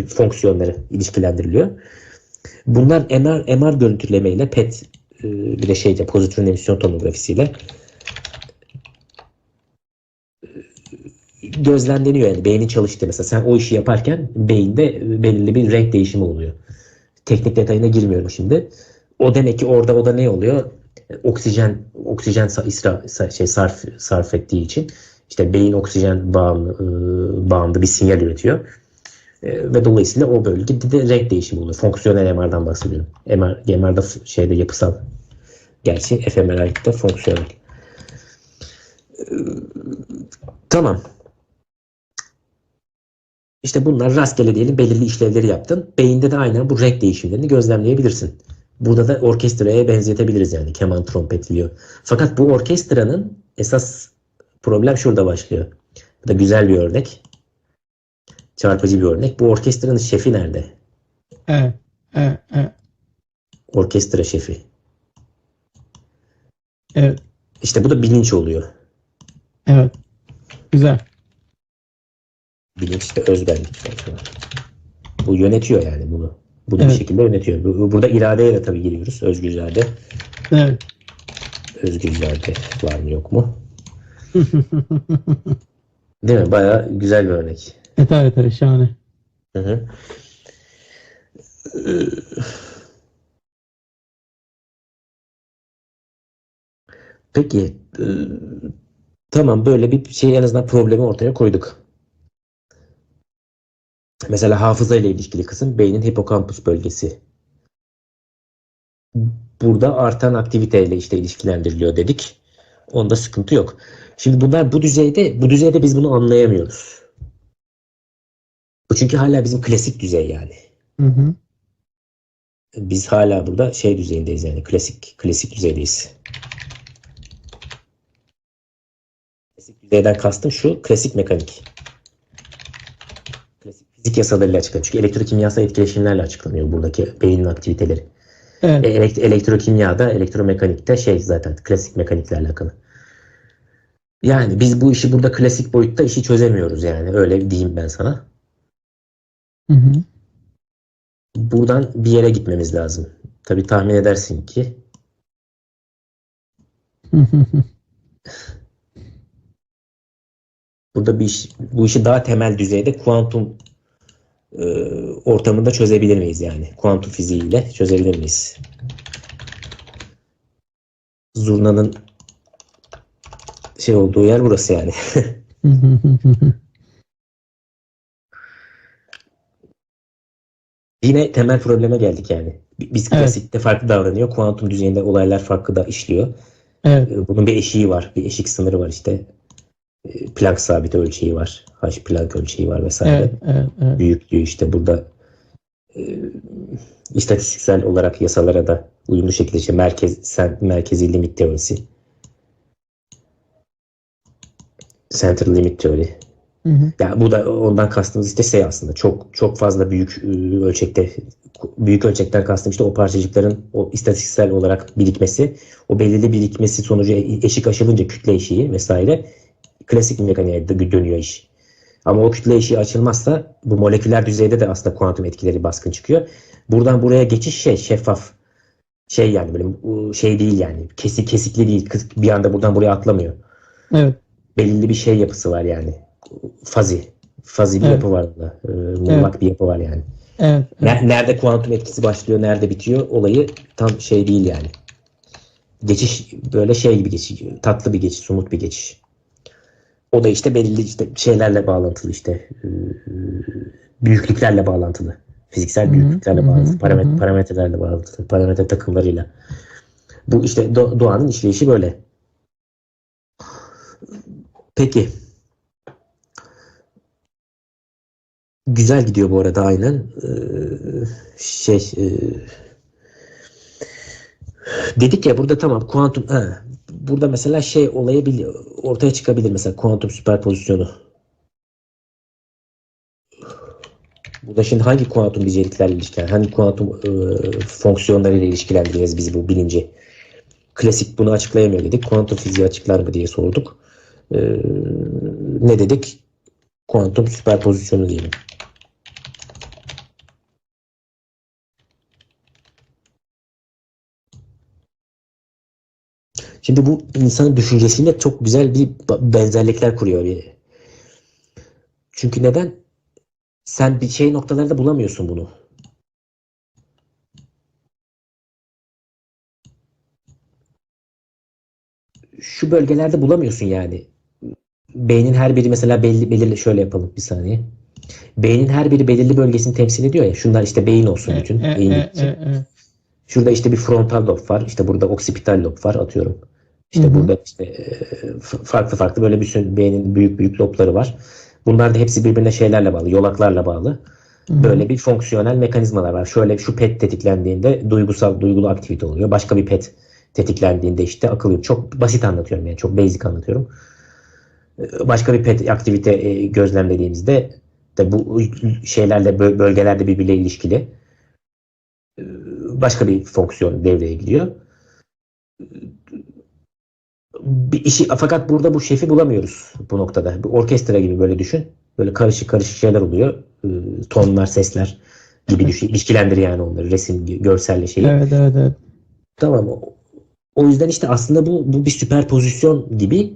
fonksiyonları ilişkilendiriliyor. Bunlar MR görüntülemeyle, PET, bir de şeyce pozitron emisyon tomografisiyle gözlemleniyor, yani beynin çalıştığı. Mesela sen o işi yaparken beyinde belirli bir renk değişimi oluyor. Teknik detayına girmiyorum şimdi. O demek ki orada, o da ne oluyor? Oksijen sarf ettiği için işte beyin oksijen bağımlı bir sinyal üretiyor. Ve dolayısıyla o bölgede de renk değişimi oluyor. Fonksiyonel MR'dan bahsediyorum. MR'da şeyde yapısal. Gerçi fMRI'de fonksiyonel. Tamam. İşte bunlar rastgele diyelim, belirli işlevleri yaptın. Beyinde de aynen bu renk değişimlerini gözlemleyebilirsin. Burada da orkestraya benzetebiliriz, yani keman, trompet, viyo. Fakat bu orkestranın esas problem şurada başlıyor. Bu da güzel bir örnek. Çarpıcı bir örnek. Bu orkestranın şefi nerede? Evet. Evet. Evet. Orkestra şefi. Evet. İşte bu da bilinç oluyor. Evet. Güzel. Bilinç ve özbenlik. Bu yönetiyor yani bunu. Bunu bir Evet. şekilde yönetiyor. Burada iradeye de tabii giriyoruz. Özgür irade. Evet. Özgür irade var mı yok mu? Değil mi? Bayağı güzel bir örnek. Evet. Şahane. Hı hı. Peki, tamam, böyle bir şey, en azından problemi ortaya koyduk. Mesela hafıza ile ilişkili kısım beynin hipokampus bölgesi. Burada artan aktiviteyle işte ilişkilendiriliyor dedik. Onda sıkıntı yok. Şimdi bunlar bu düzeyde biz bunu anlayamıyoruz. Bu çünkü hala bizim klasik düzey yani. Hı hı. Biz hala burada şey düzeyindeyiz yani klasik düzeydeyiz. Klasik düzeyden kastım şu, klasik mekanik. Klasik fizik yasalarıyla açıklanıyor. Çünkü elektrokimyasal etkileşimlerle açıklanıyor buradaki beynin aktiviteleri. Evet. Elektrokimyada, elektromekanikte şey zaten klasik mekanikle alakalı. Yani biz bu işi burada klasik boyutta işi çözemiyoruz yani. Öyle diyeyim ben sana. Hı hı. Buradan bir yere gitmemiz lazım. Tabii tahmin edersin ki Hı hı. burada bu işi daha temel düzeyde kuantum ortamında çözebilir miyiz yani? Kuantum fiziğiyle çözebilir miyiz? Zurnanın şey olduğu yer burası yani. Hı hı. Hı hı. Yine temel probleme geldik yani. Biz Evet. klasikte farklı davranıyor. Kuantum düzeyinde olaylar farklı da işliyor. Evet. Bunun bir eşiği var. Bir eşik sınırı var işte. Planck sabiti ölçeği var. H Planck ölçeği var vesaire. Evet. Evet. Evet. Büyüklüğü işte burada istatistiksel olarak yasalara da uyumlu şekilde işte merkezi limit teorisi, central limit teori. Hı hı. Yani bu da ondan kastımız işte şey aslında çok fazla büyük ölçekten kastım işte o parçacıkların o istatistiksel olarak birikmesi, o belirli birikmesi sonucu eşik aşılınca kütle eşiği vesaire klasik mekaniğe dönüyor iş. Ama o kütle eşiği açılmazsa bu moleküler düzeyde de aslında kuantum etkileri baskın çıkıyor. Buradan buraya geçiş şeffaf. Şey yani böyle şey değil yani. Kesikli değil. Bir anda buradan buraya atlamıyor. Evet. Belirli bir şey yapısı var yani. Fazi. Fazi bir Evet. yapı var burada. Evet. Muğlak bir yapı var yani. Evet. Evet. Nerede kuantum etkisi başlıyor, nerede bitiyor olayı tam şey değil yani. Geçiş böyle şey gibi geçiş. Tatlı bir geçiş, somut bir geçiş. O da işte belirli işte şeylerle bağlantılı işte. Büyüklüklerle bağlantılı. Hı Fiziksel hı. Hı büyüklüklerle bağlantılı. hı. Hı hı. Parametrelerle bağlantılı. Parametre takımlarıyla. Bu işte doğanın işleyişi böyle. Peki. Güzel gidiyor bu arada aynen. Şey dedik ya burada tamam kuantum burada mesela şey olayı ortaya çıkabilir mesela kuantum süperpozisyonu. Burada şimdi hangi kuantum niceliklerle hangi kuantum fonksiyonlarıyla ilişkilendireceğiz biz bu bilinci? Klasik bunu açıklayamıyor dedik. Kuantum fiziği açıklar mı diye sorduk. Ne dedik? Kuantum süperpozisyonu diyelim. Şimdi bu insanın düşüncesiyle çok güzel bir benzerlikler kuruyor. Çünkü neden? Sen bir şey noktalarda bulamıyorsun bunu. Şu bölgelerde bulamıyorsun yani. Beynin her biri mesela belirli şöyle yapalım bir saniye. Beynin her biri belirli bölgesini temsil ediyor ya. Şunlar işte beyin olsun Evet. bütün. Evet. Beyin Evet. için. Evet. Şurada işte bir frontal lob var. İşte burada oksipital lob var atıyorum. Hı İşte hı. burada işte farklı böyle bir beynin büyük lobları var. Bunlar da hepsi birbirine şeylerle bağlı, yolaklarla bağlı. Hı hı. Böyle bir fonksiyonel mekanizmalar var. Şöyle şu PET tetiklendiğinde duygulu aktivite oluyor. Başka bir PET tetiklendiğinde işte akıllı. Çok basit anlatıyorum yani çok basic anlatıyorum. Başka bir PET aktivite gözlemlediğimizde de bu şeylerle bölgelerde birbirleriyle ilişkili başka bir fonksiyon devreye giriyor. Bir işi fakat burada bu şefi bulamıyoruz bu noktada. Bir orkestra gibi böyle düşün. Böyle karışık karışık şeyler oluyor. Tonlar, sesler gibi düşün. İlişkilendir yani onları. Resim, görselle şeyi. Evet. Evet. Evet. Tamam. O yüzden işte aslında bu bir süperpozisyon gibi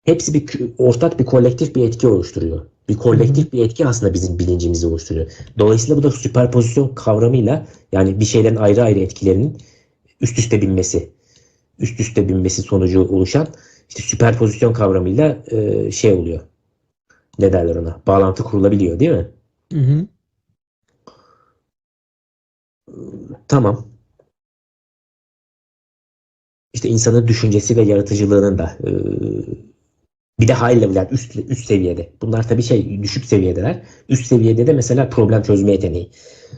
hepsi ortak bir kolektif bir etki oluşturuyor. Bir Hı hı. kolektif bir etki aslında bizim bilincimizi oluşturuyor. Dolayısıyla bu da süperpozisyon kavramıyla yani bir şeylerin ayrı ayrı etkilerinin üst üste binmesi, üst üste binmesi sonucu oluşan işte süperpozisyon kavramıyla şey oluyor. Ne derler ona? Bağlantı kurulabiliyor değil mi? Hı hı. Tamam. İşte insanın düşüncesi ve yaratıcılığının da bir de high level, yani üst seviyede. Bunlar tabii düşük seviyedeler. Üst seviyede de mesela problem çözme yeteneği.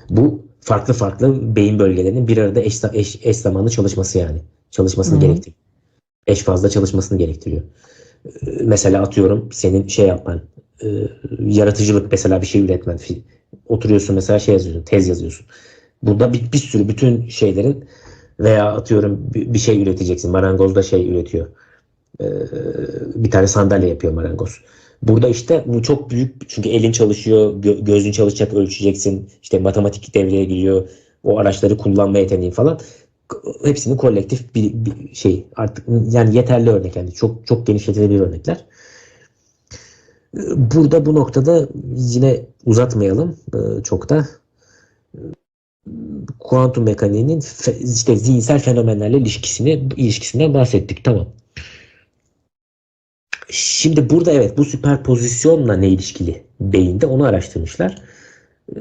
Bu farklı farklı beyin bölgelerinin bir arada eş zamanlı çalışması yani. Hı Çalışmasını hı. gerektiriyor. Eş fazla çalışmasını gerektiriyor. Mesela atıyorum senin yapman, yaratıcılık, mesela bir şey üretmen. Oturuyorsun mesela yazıyorsun, tez yazıyorsun. Burada bir sürü bütün şeylerin, veya atıyorum bir şey üreteceksin. Marangoz da üretiyor. Ee, Bir tane sandalye yapıyor marangoz. Burada işte bu çok büyük, çünkü elin çalışıyor, gözün çalışacak, ölçeceksin. İşte matematik devreye giriyor. O araçları kullanma yeteneği falan. Hepsinin kolektif bir şey artık, yani yeterli örnek, yani çok çok genişletilebilir örnekler. Burada bu noktada yine uzatmayalım çok da. Kuantum mekaniğinin işte zihinsel fenomenlerle ilişkisinden bahsettik. Tamam. Şimdi burada evet, bu süperpozisyonla ne ilişkili beyinde, onu araştırmışlar. Ee,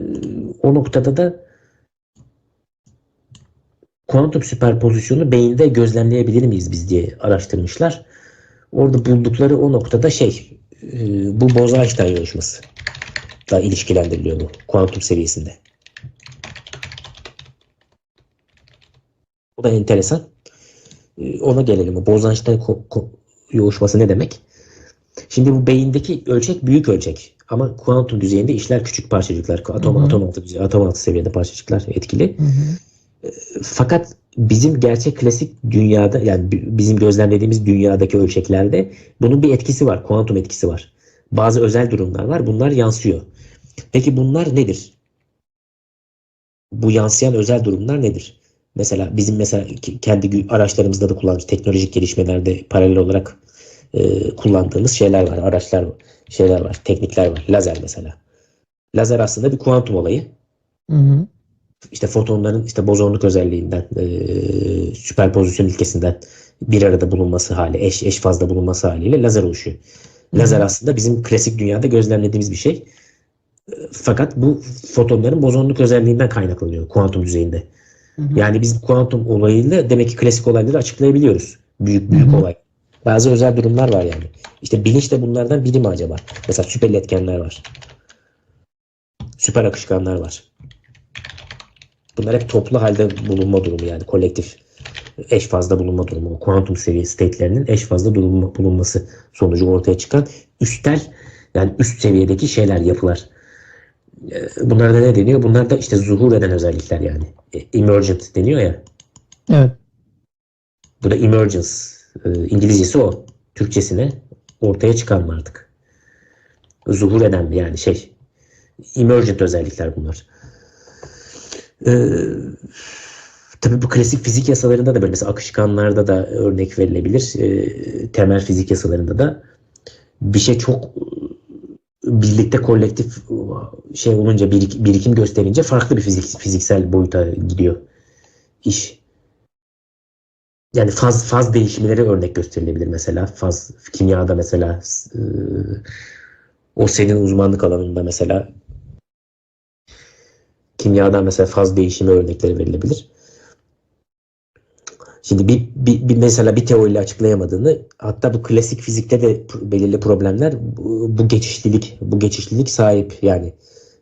O noktada da kuantum süperpozisyonu beyinde gözlemleyebilir miyiz biz diye araştırmışlar. Orada buldukları o noktada bu Bose-Einstein yarışması da ilişkilendiriliyor bu kuantum seviyesinde. O da enteresan. Ona gelelim. O Bose-Einstein yoğuşması ne demek? Şimdi bu beyindeki ölçek büyük ölçek. Ama kuantum düzeyinde işler küçük parçacıklar. Hı hı. Atom altı seviyede parçacıklar etkili. Hı hı. Fakat bizim gerçek klasik dünyada, yani bizim gözlemlediğimiz dünyadaki ölçeklerde bunun bir etkisi var. Kuantum etkisi var. Bazı özel durumlar var. Bunlar yansıyor. Peki bunlar nedir? Bu yansıyan özel durumlar nedir? Mesela bizim kendi araçlarımızda da kullandığımız, teknolojik gelişmelerde paralel olarak kullandığımız şeyler var. Araçlar, şeyler var. Teknikler var. Lazer mesela. Lazer aslında bir kuantum olayı. Hı hı. İşte fotonların işte bozonluk özelliğinden, süperpozisyon ilkesinden bir arada bulunması hali, eş fazla bulunması haliyle lazer oluşuyor. Hı Lazer hı. aslında bizim klasik dünyada gözlemlediğimiz bir şey. Fakat bu fotonların bozonluk özelliğinden kaynaklanıyor kuantum düzeyinde. Hı hı. Yani biz kuantum olayıyla demek ki klasik olayları açıklayabiliyoruz. Hı Büyük hı. olay. Bazı özel durumlar var yani. İşte bilinç de bunlardan biri mi acaba? Mesela süper iletkenler var. Süper akışkanlar var. Bunlar hep toplu halde bulunma durumu, yani kolektif. Eş fazla bulunma durumu. O kuantum seviye state'lerinin eş fazla bulunması sonucu ortaya çıkan yani üst seviyedeki yapılar. Bunlara da ne deniyor? Bunlar da işte zuhur eden özellikler yani. Emergent deniyor ya. Evet. Bu da emergence. İngilizcesi o. Türkçesine ortaya çıkan mı artık? Zuhur eden mi yani emergent özellikler bunlar. Ee, tabii bu klasik fizik yasalarında da böyle, mesela akışkanlarda da örnek verilebilir. Temel fizik yasalarında da bir şey çok birlikte kolektif olunca, birikim gösterince farklı bir fiziksel boyuta gidiyor iş. Yani faz değişimleri örnek gösterilebilir mesela. Faz kimyada mesela, o senin uzmanlık alanında mesela kimyadan mesela faz değişimi örnekleri verilebilir. Şimdi mesela bir teoriyle açıklayamadığını, hatta bu klasik fizikte de belirli problemler bu geçişlilik sahip, yani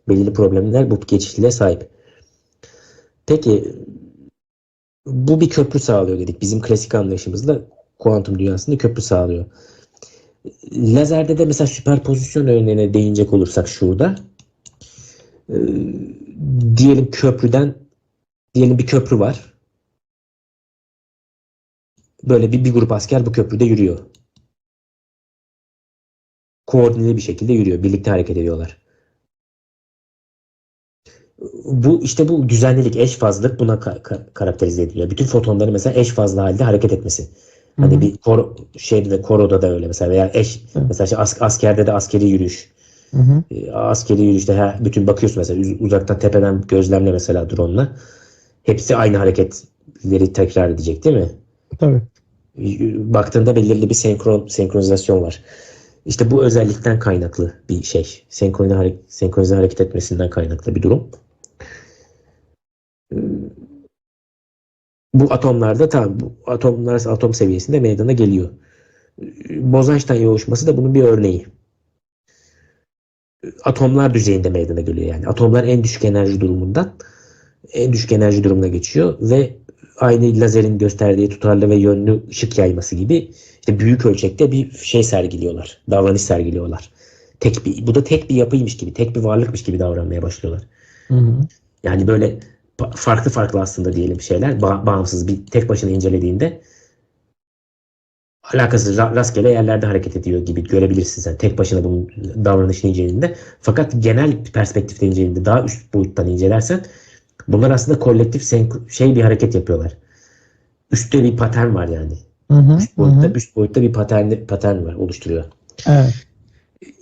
belirli problemler bu geçişliliğe sahip. Peki bu bir köprü sağlıyor dedik. Bizim klasik anlayışımızla kuantum dünyasında köprü sağlıyor. Lazerde de mesela süperpozisyon örneğine değinecek olursak şurada, e, diyelim bir köprü var. Böyle bir grup asker bu köprüde yürüyor. Koordineli bir şekilde yürüyor. Birlikte hareket ediyorlar. Bu düzenlilik, eş fazlalık buna karakterize ediliyor. Bütün fotonların mesela eş fazla halde hareket etmesi. Hı Hani hı. bir koroda da öyle mesela, veya Evet. mesela askerde de askeri yürüyüş. Hı hı. Askeri yürüyüşte bütün bakıyorsun mesela, uzaktan tepeden gözlemle mesela drone'la. Hepsi aynı hareketleri tekrar edecek değil mi? Tabii. Baktığında belirli bir senkronizasyon var. İşte bu özellikten kaynaklı bir şey. Senkronize hareket etmesinden kaynaklı bir durum. Bu atomlarda tamam, bu atomlar atom seviyesinde meydana geliyor. Bose-Einstein yoğuşması da bunun bir örneği. Atomlar düzeyinde meydana geliyor yani. Atomlar en düşük enerji durumundan en düşük enerji durumuna geçiyor ve aynı lazerin gösterdiği tutarlı ve yönlü ışık yayması gibi işte büyük ölçekte bir şey sergiliyorlar. Davranış sergiliyorlar. Bu da tek bir yapıymış gibi, tek bir varlıkmış gibi davranmaya başlıyorlar. Hı hı. Yani böyle farklı farklı aslında diyelim şeyler, bağımsız bir tek başına incelediğinde alakasız rastgele yerlerde hareket ediyor gibi görebilirsin sen tek başına bunun davranışını incelediğinde. Fakat genel perspektifte incelediğinde daha üst boyuttan incelersen bunlar aslında kolektif bir hareket yapıyorlar. Üstte bir patern var yani. Hı hı. Üst boyutta bir patern var, oluşturuyor. Evet.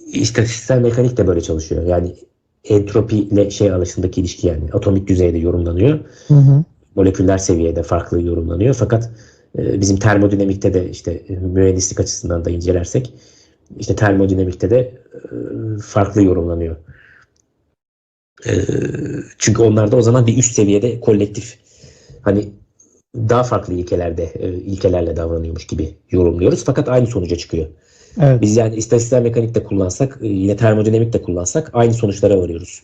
İstatistiksel mekanik de böyle çalışıyor. Yani entropi ile şey arasındaki ilişki yani atomik düzeyde yorumlanıyor. Hı hı. Moleküller seviyede farklı yorumlanıyor. Fakat bizim termodinamikte de işte mühendislik açısından da incelersek işte termodinamikte de farklı yorumlanıyor. Çünkü onlarda o zaman bir üst seviyede kolektif hani daha farklı ilkelerle davranıyormuş gibi yorumluyoruz. Fakat aynı sonuca çıkıyor. Evet. Biz yani istatistiksel mekanik de kullansak, yine termodinamik de kullansak aynı sonuçlara varıyoruz.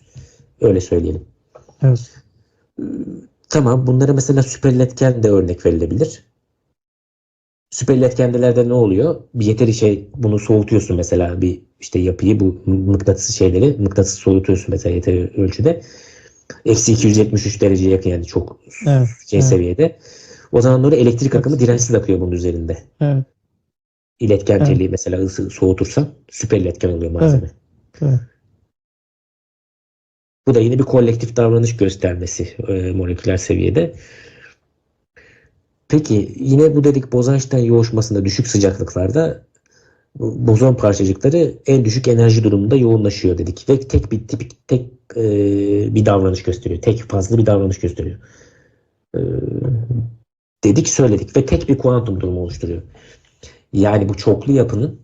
Öyle söyleyelim. Evet. Tamam, bunlara mesela süperiletken de örnek verilebilir. Süperiletkenlerde ne oluyor? Bir yeteri bunu soğutuyorsun mesela bir işte yapıyı, bu mıknatısı soğutuyorsun mesela yeteri ölçüde. Eksi 273 dereceye yakın yani çok Evet. seviyede. O zaman doğru elektrik akımı dirençsiz akıyor bunun üzerinde. Evet. İletken Evet. teli mesela soğutursan süperiletken oluyor malzeme. Evet. Evet. Bu da yine bir kolektif davranış göstermesi moleküler seviyede. Peki yine bu dedik Bose-Einstein yoğuşmasında düşük sıcaklıklarda bozon parçacıkları en düşük enerji durumunda yoğunlaşıyor dedik ve bir davranış gösteriyor. Tek fazlı bir davranış gösteriyor. E, Dedik söyledik ve tek bir kuantum durumu oluşturuyor. Yani bu çoklu yapının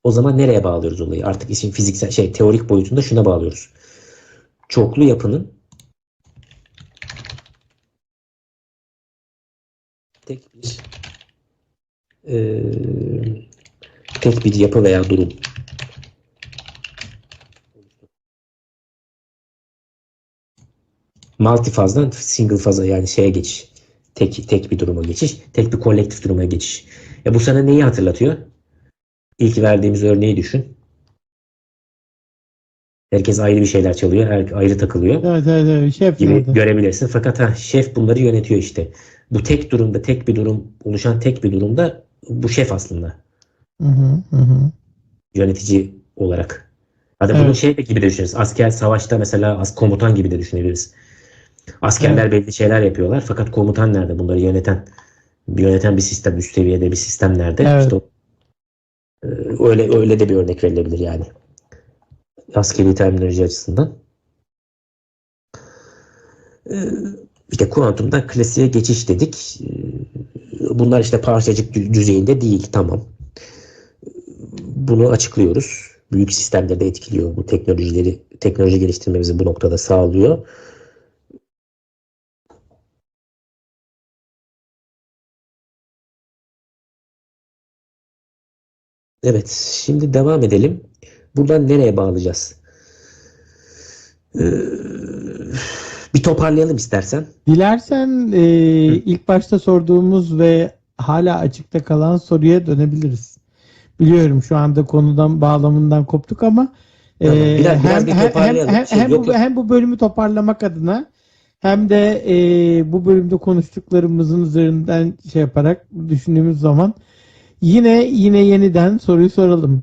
o zaman nereye bağlıyoruz olayı? Artık işin fiziksel teorik boyutunda şuna bağlıyoruz. Çoklu yapının tek bir yapı veya durum. Multifazdan single faza yani geçiş. Tek bir duruma geçiş. Tek bir kolektif duruma geçiş. Bu sana neyi hatırlatıyor? İlk verdiğimiz örneği düşün. Herkes ayrı bir şeyler çalıyor. Ayrı takılıyor Evet. Evet. Şef gibi nerede? görebilirsin. Fakat şef bunları yönetiyor işte. Bu tek bir durum oluşan tek bir durumda bu şef aslında. Hı hı. Hı hı. Yönetici olarak. Hadi bunu Evet. gibi de düşünürüz. Asker savaşta mesela komutan gibi de düşünebiliriz. Evet. Askerler belli şeyler yapıyorlar fakat komutan nerede? Bunları yöneten bir sistem, üst seviyede bir sistem nerede? Evet. İşte öyle de bir örnek verilebilir yani. Askeri terminoloji açısından. İşte kuantumda klasiğe geçiş dedik. Bunlar işte parçacık düzeyinde değil, tamam. Bunu açıklıyoruz. Büyük sistemleri de etkiliyor. Bu teknoloji geliştirmemizi bu noktada sağlıyor. Evet, şimdi devam edelim. Buradan nereye bağlayacağız? Ee, Bir toparlayalım istersen. Dilersen Hı, ilk başta sorduğumuz ve hala açıkta kalan soruya dönebiliriz. Biliyorum şu anda konudan bağlamından koptuk ama tamam. Biraz hem bir hem hem toparlayalım. hem hem Yok bu yok. hem bu bölümü toparlamak adına hem de bu bölümde konuştuklarımızın üzerinden yaparak düşündüğümüz zaman yine yeniden soruyu soralım.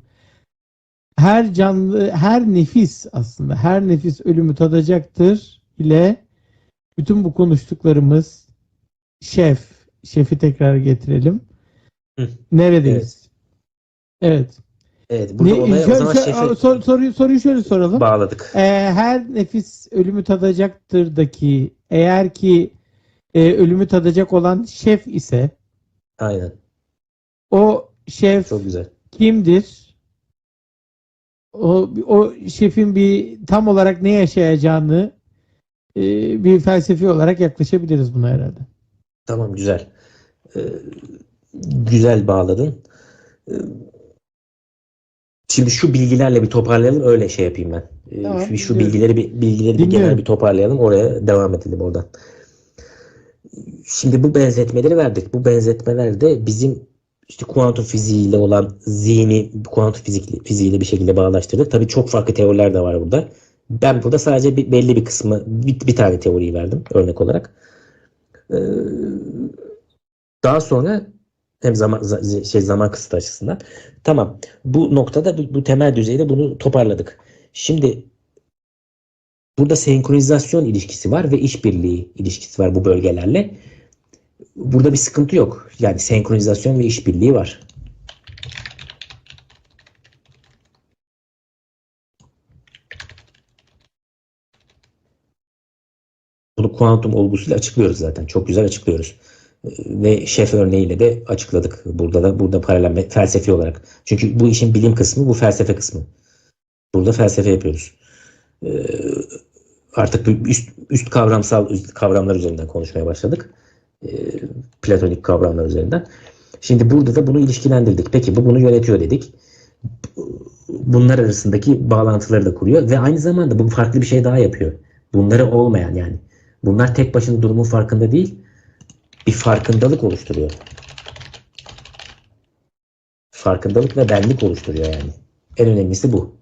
Her canlı, her nefis aslında her nefis ölümü tadacaktır ile bütün bu konuştuklarımız şefi tekrar getirelim. Hı, evet. Neredeyiz? Evet. Evet. Burada olaya o zaman şefi Soruyu şöyle soralım. bağladık. Her nefis ölümü tadacaktır'daki eğer ki ölümü tadacak olan şef ise Aynen. o şef Çok güzel. kimdir? o şefin bir tam olarak ne yaşayacağını bir felsefi olarak yaklaşabiliriz buna herhalde. Tamam, güzel. Ee, Güzel bağladın. Ee, Şimdi şu bilgilerle bir toparlayalım, öyle şey yapayım ben. Tamam, Şu dinliyorum. bilgileri bir genel bir Dinliyorum. toparlayalım, oraya devam edelim oradan. Şimdi bu benzetmeleri verdik. Bu benzetmeler de bizim işte kuantum fiziğiyle olan zihni kuantum fiziğiyle bir şekilde bağlaştırdık. Tabii çok farklı teoriler de var burada. Ben burada sadece belli bir kısmı, bir tane teoriyi verdim örnek olarak. Ee, Daha sonra hem zaman kısıtı açısından. Tamam. Bu noktada bu temel düzeyde bunu toparladık. Şimdi burada senkronizasyon ilişkisi var ve işbirliği ilişkisi var bu bölgelerle. Burada bir sıkıntı yok. Yani senkronizasyon ve işbirliği var. Bunu kuantum olgusuyla açıklıyoruz zaten. Çok güzel açıklıyoruz. Ve şef örneğiyle de açıkladık. Burada paralel felsefi olarak. Çünkü bu işin bilim kısmı, bu felsefe kısmı. Burada felsefe yapıyoruz. Ee, Artık üst kavramlar üzerinden konuşmaya başladık. Platonik kavramlar üzerinden. Şimdi burada da bunu ilişkilendirdik. Peki bu bunu yönetiyor dedik. Bunlar arasındaki bağlantıları da kuruyor ve aynı zamanda bu farklı bir şey daha yapıyor. Bunları olmayan, yani bunlar tek başına durumun farkında değil, bir farkındalık oluşturuyor. Farkındalık ve benlik oluşturuyor yani. En önemlisi bu.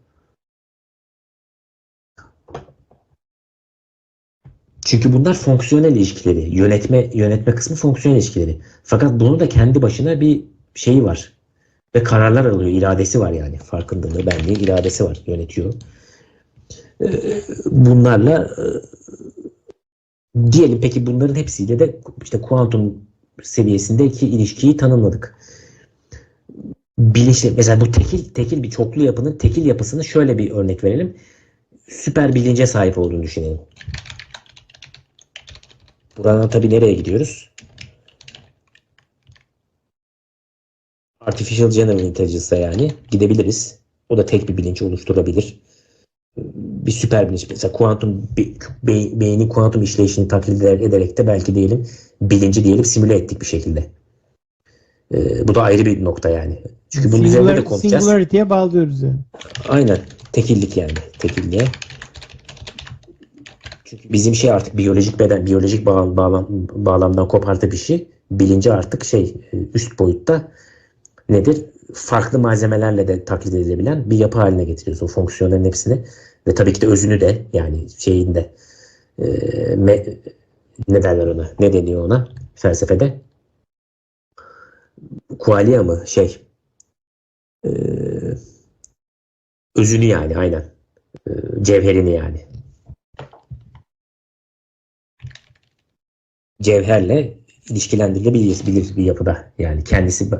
Çünkü bunlar fonksiyonel ilişkileri. Yönetme kısmı fonksiyonel ilişkileri. Fakat bunu da kendi başına bir şeyi var. Ve kararlar alıyor. İradesi var yani. Farkındalığı, benliği, iradesi var. Yönetiyor. Bunlarla diyelim, peki bunların hepsiyle de işte kuantum seviyesindeki ilişkiyi tanımladık. Bilinçli, mesela bu tekil bir çoklu yapının tekil yapısını şöyle bir örnek verelim. Süper bilince sahip olduğunu düşünelim. Buradan tabii nereye gidiyoruz? Artificial General Intelligence'a yani gidebiliriz. O da tek bir bilinç oluşturabilir. Bir süper bilinç, mesela beynin kuantum işleyişini taklit ederek de belki diyelim bilinci diyelim simüle ettik bir şekilde. Bu da ayrı bir nokta yani. Çünkü bunun üzerinde de konuşacağız. Singularity'ye bağlıyoruz yani. Aynen. Tekillik yani. Tekilliğe. Çünkü bizim şey artık biyolojik bağlamdan kopartıp bir şey. Bilinci artık üst boyutta nedir? Farklı malzemelerle de taklit edilebilen bir yapı haline getiriyoruz. O fonksiyonların hepsini ve tabii ki de özünü de, yani şeyinde ne derler ona? Ne deniyor ona? Felsefede. Kualia mı? E, Özünü yani, aynen. Cevherini yani. Cevherle ilişkilendirilebilir bir yapıda. Yani kendisi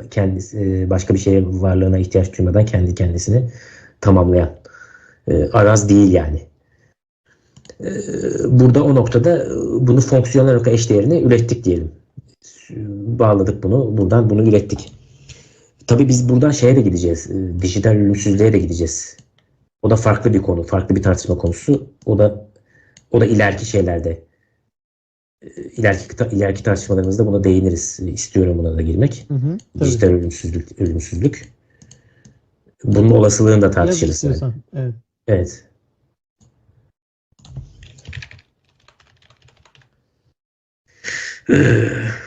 başka bir şeye, varlığına ihtiyaç duymadan kendi kendisini tamamlayan. Araz değil yani. Burada o noktada bunu fonksiyonel olarak eşdeğerini ürettik diyelim. Bağladık bunu. Buradan bunu ürettik. Tabii biz buradan şeye de gideceğiz. Dijital ölümsüzlüğe de gideceğiz. O da farklı bir konu. Farklı bir tartışma konusu. O da ileriki şeylerde, ileriki tartışmalarımızda buna değiniriz. İstiyorum buna da girmek. Dijital ölümsüzlük. Bunun olasılığını da tartışırız. Yani. Evet. Evet.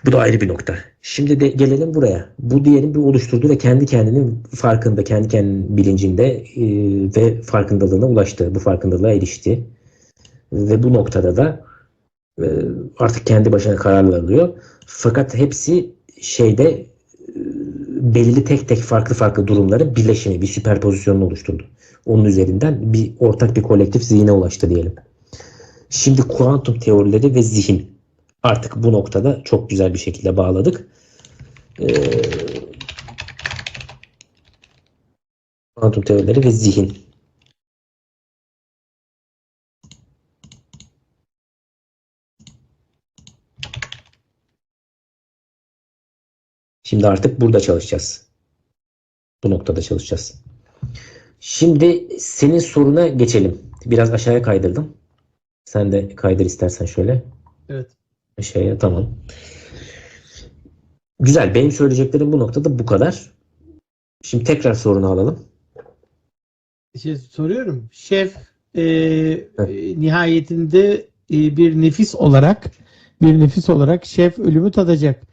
Bu da ayrı bir nokta. Şimdi de gelelim buraya. Bu diyelim bir oluşturdu ve kendi kendinin farkında, kendi kendinin bilincinde ve farkındalığına ulaştı. Bu farkındalığa erişti. Ve bu noktada da artık kendi başına kararlar alıyor. Fakat hepsi belirli tek farklı durumların birleşimi, bir süperpozisyonunu oluşturdu. Onun üzerinden ortak bir kolektif zihne ulaştı diyelim. Şimdi kuantum teorileri ve zihin. Artık bu noktada çok güzel bir şekilde bağladık. Kuantum teorileri ve zihin. Şimdi artık burada çalışacağız. Bu noktada çalışacağız. Şimdi senin soruna geçelim. Biraz aşağıya kaydırdım. Sen de kaydır istersen şöyle. Evet. Aşağıya, tamam. Güzel. Benim söyleyeceklerim bu noktada bu kadar. Şimdi tekrar sorunu alalım. Soruyorum. Şef nihayetinde bir nefis olarak şef ölümü tadacak.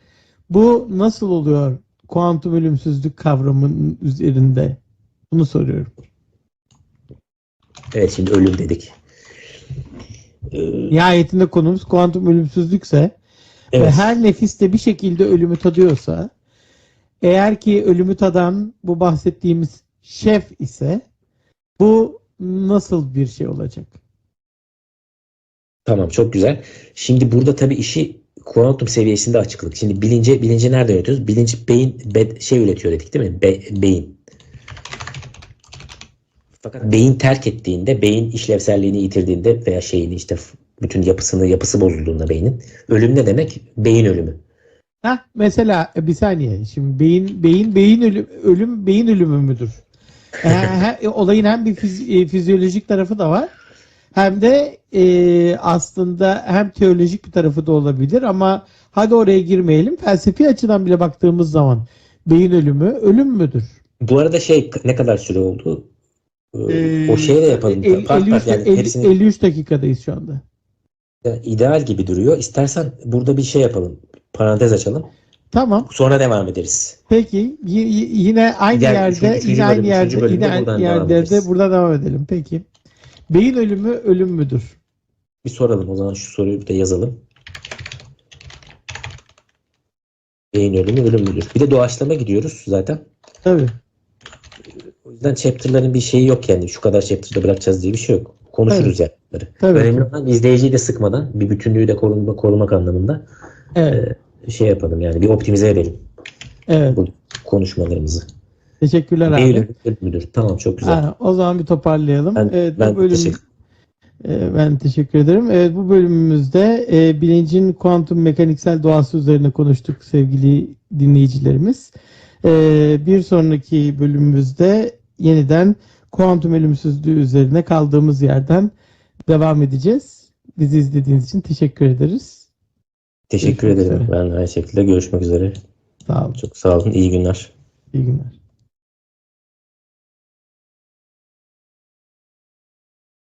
Bu nasıl oluyor kuantum ölümsüzlük kavramının üzerinde? Bunu soruyorum. Evet, şimdi ölüm dedik. Nihayetinde konumuz kuantum ölümsüzlükse ve Evet. her nefis de bir şekilde ölümü tadıyorsa, eğer ki ölümü tadan bu bahsettiğimiz şef ise bu nasıl bir şey olacak? Tamam, çok güzel. Şimdi burada tabii işi kuantum seviyesinde açıkladık. Şimdi bilinci nerede yönetiyoruz? Bilinç beyin üretiyor dedik, değil mi? Beyin. Fakat beyin terk ettiğinde, beyin işlevselliğini yitirdiğinde veya işte bütün yapısı bozulduğunda beynin, ölüm ne demek? Beyin ölümü. Mesela bir saniye. Şimdi ölüm beyin ölümü müdür? Olayın hem bir fizyolojik tarafı da var. Hem de aslında hem teolojik bir tarafı da olabilir ama hadi oraya girmeyelim. Felsefi açıdan bile baktığımız zaman beyin ölümü ölüm müdür? Bu arada ne kadar süre oldu? O şeyi de yapalım. Yani hepsini 53 dakikadayız şu anda. ideal gibi duruyor. İstersen burada bir şey yapalım. Parantez açalım. Tamam. Sonra devam ederiz. Peki yine aynı yerde burada devam edelim. Peki. Beyin ölümü ölüm müdür? Bir soralım o zaman, şu soruyu da yazalım. Beyin ölümü ölüm müdür? Bir de doğaçlama gidiyoruz zaten. Tabii. O yüzden chapter'ların bir şeyi yok yani. Şu kadar chapter'da bırakacağız diye bir şey yok. Konuşuruz yani bunları. Tabii. Önemli olan izleyiciyi de sıkmadan, bir bütünlüğü de korumak anlamında yapalım yani. Bir optimize edelim. Evet. Bu konuşmalarımızı. Teşekkürler Beyin abi. ölümü ölüm müdür? Tamam, çok güzel. O zaman bir toparlayalım. Ben teşekkür ederim. Evet, bu bölümümüzde bilincin kuantum mekaniksel doğası üzerine konuştuk sevgili dinleyicilerimiz. Bir sonraki bölümümüzde yeniden kuantum ölümsüzlüğü üzerine kaldığımız yerden devam edeceğiz. Bizi izlediğiniz için teşekkür ederiz. Teşekkür ederim. Ben aynı şekilde görüşmek üzere. Sağ olun. Çok sağ olun. İyi günler. İyi günler.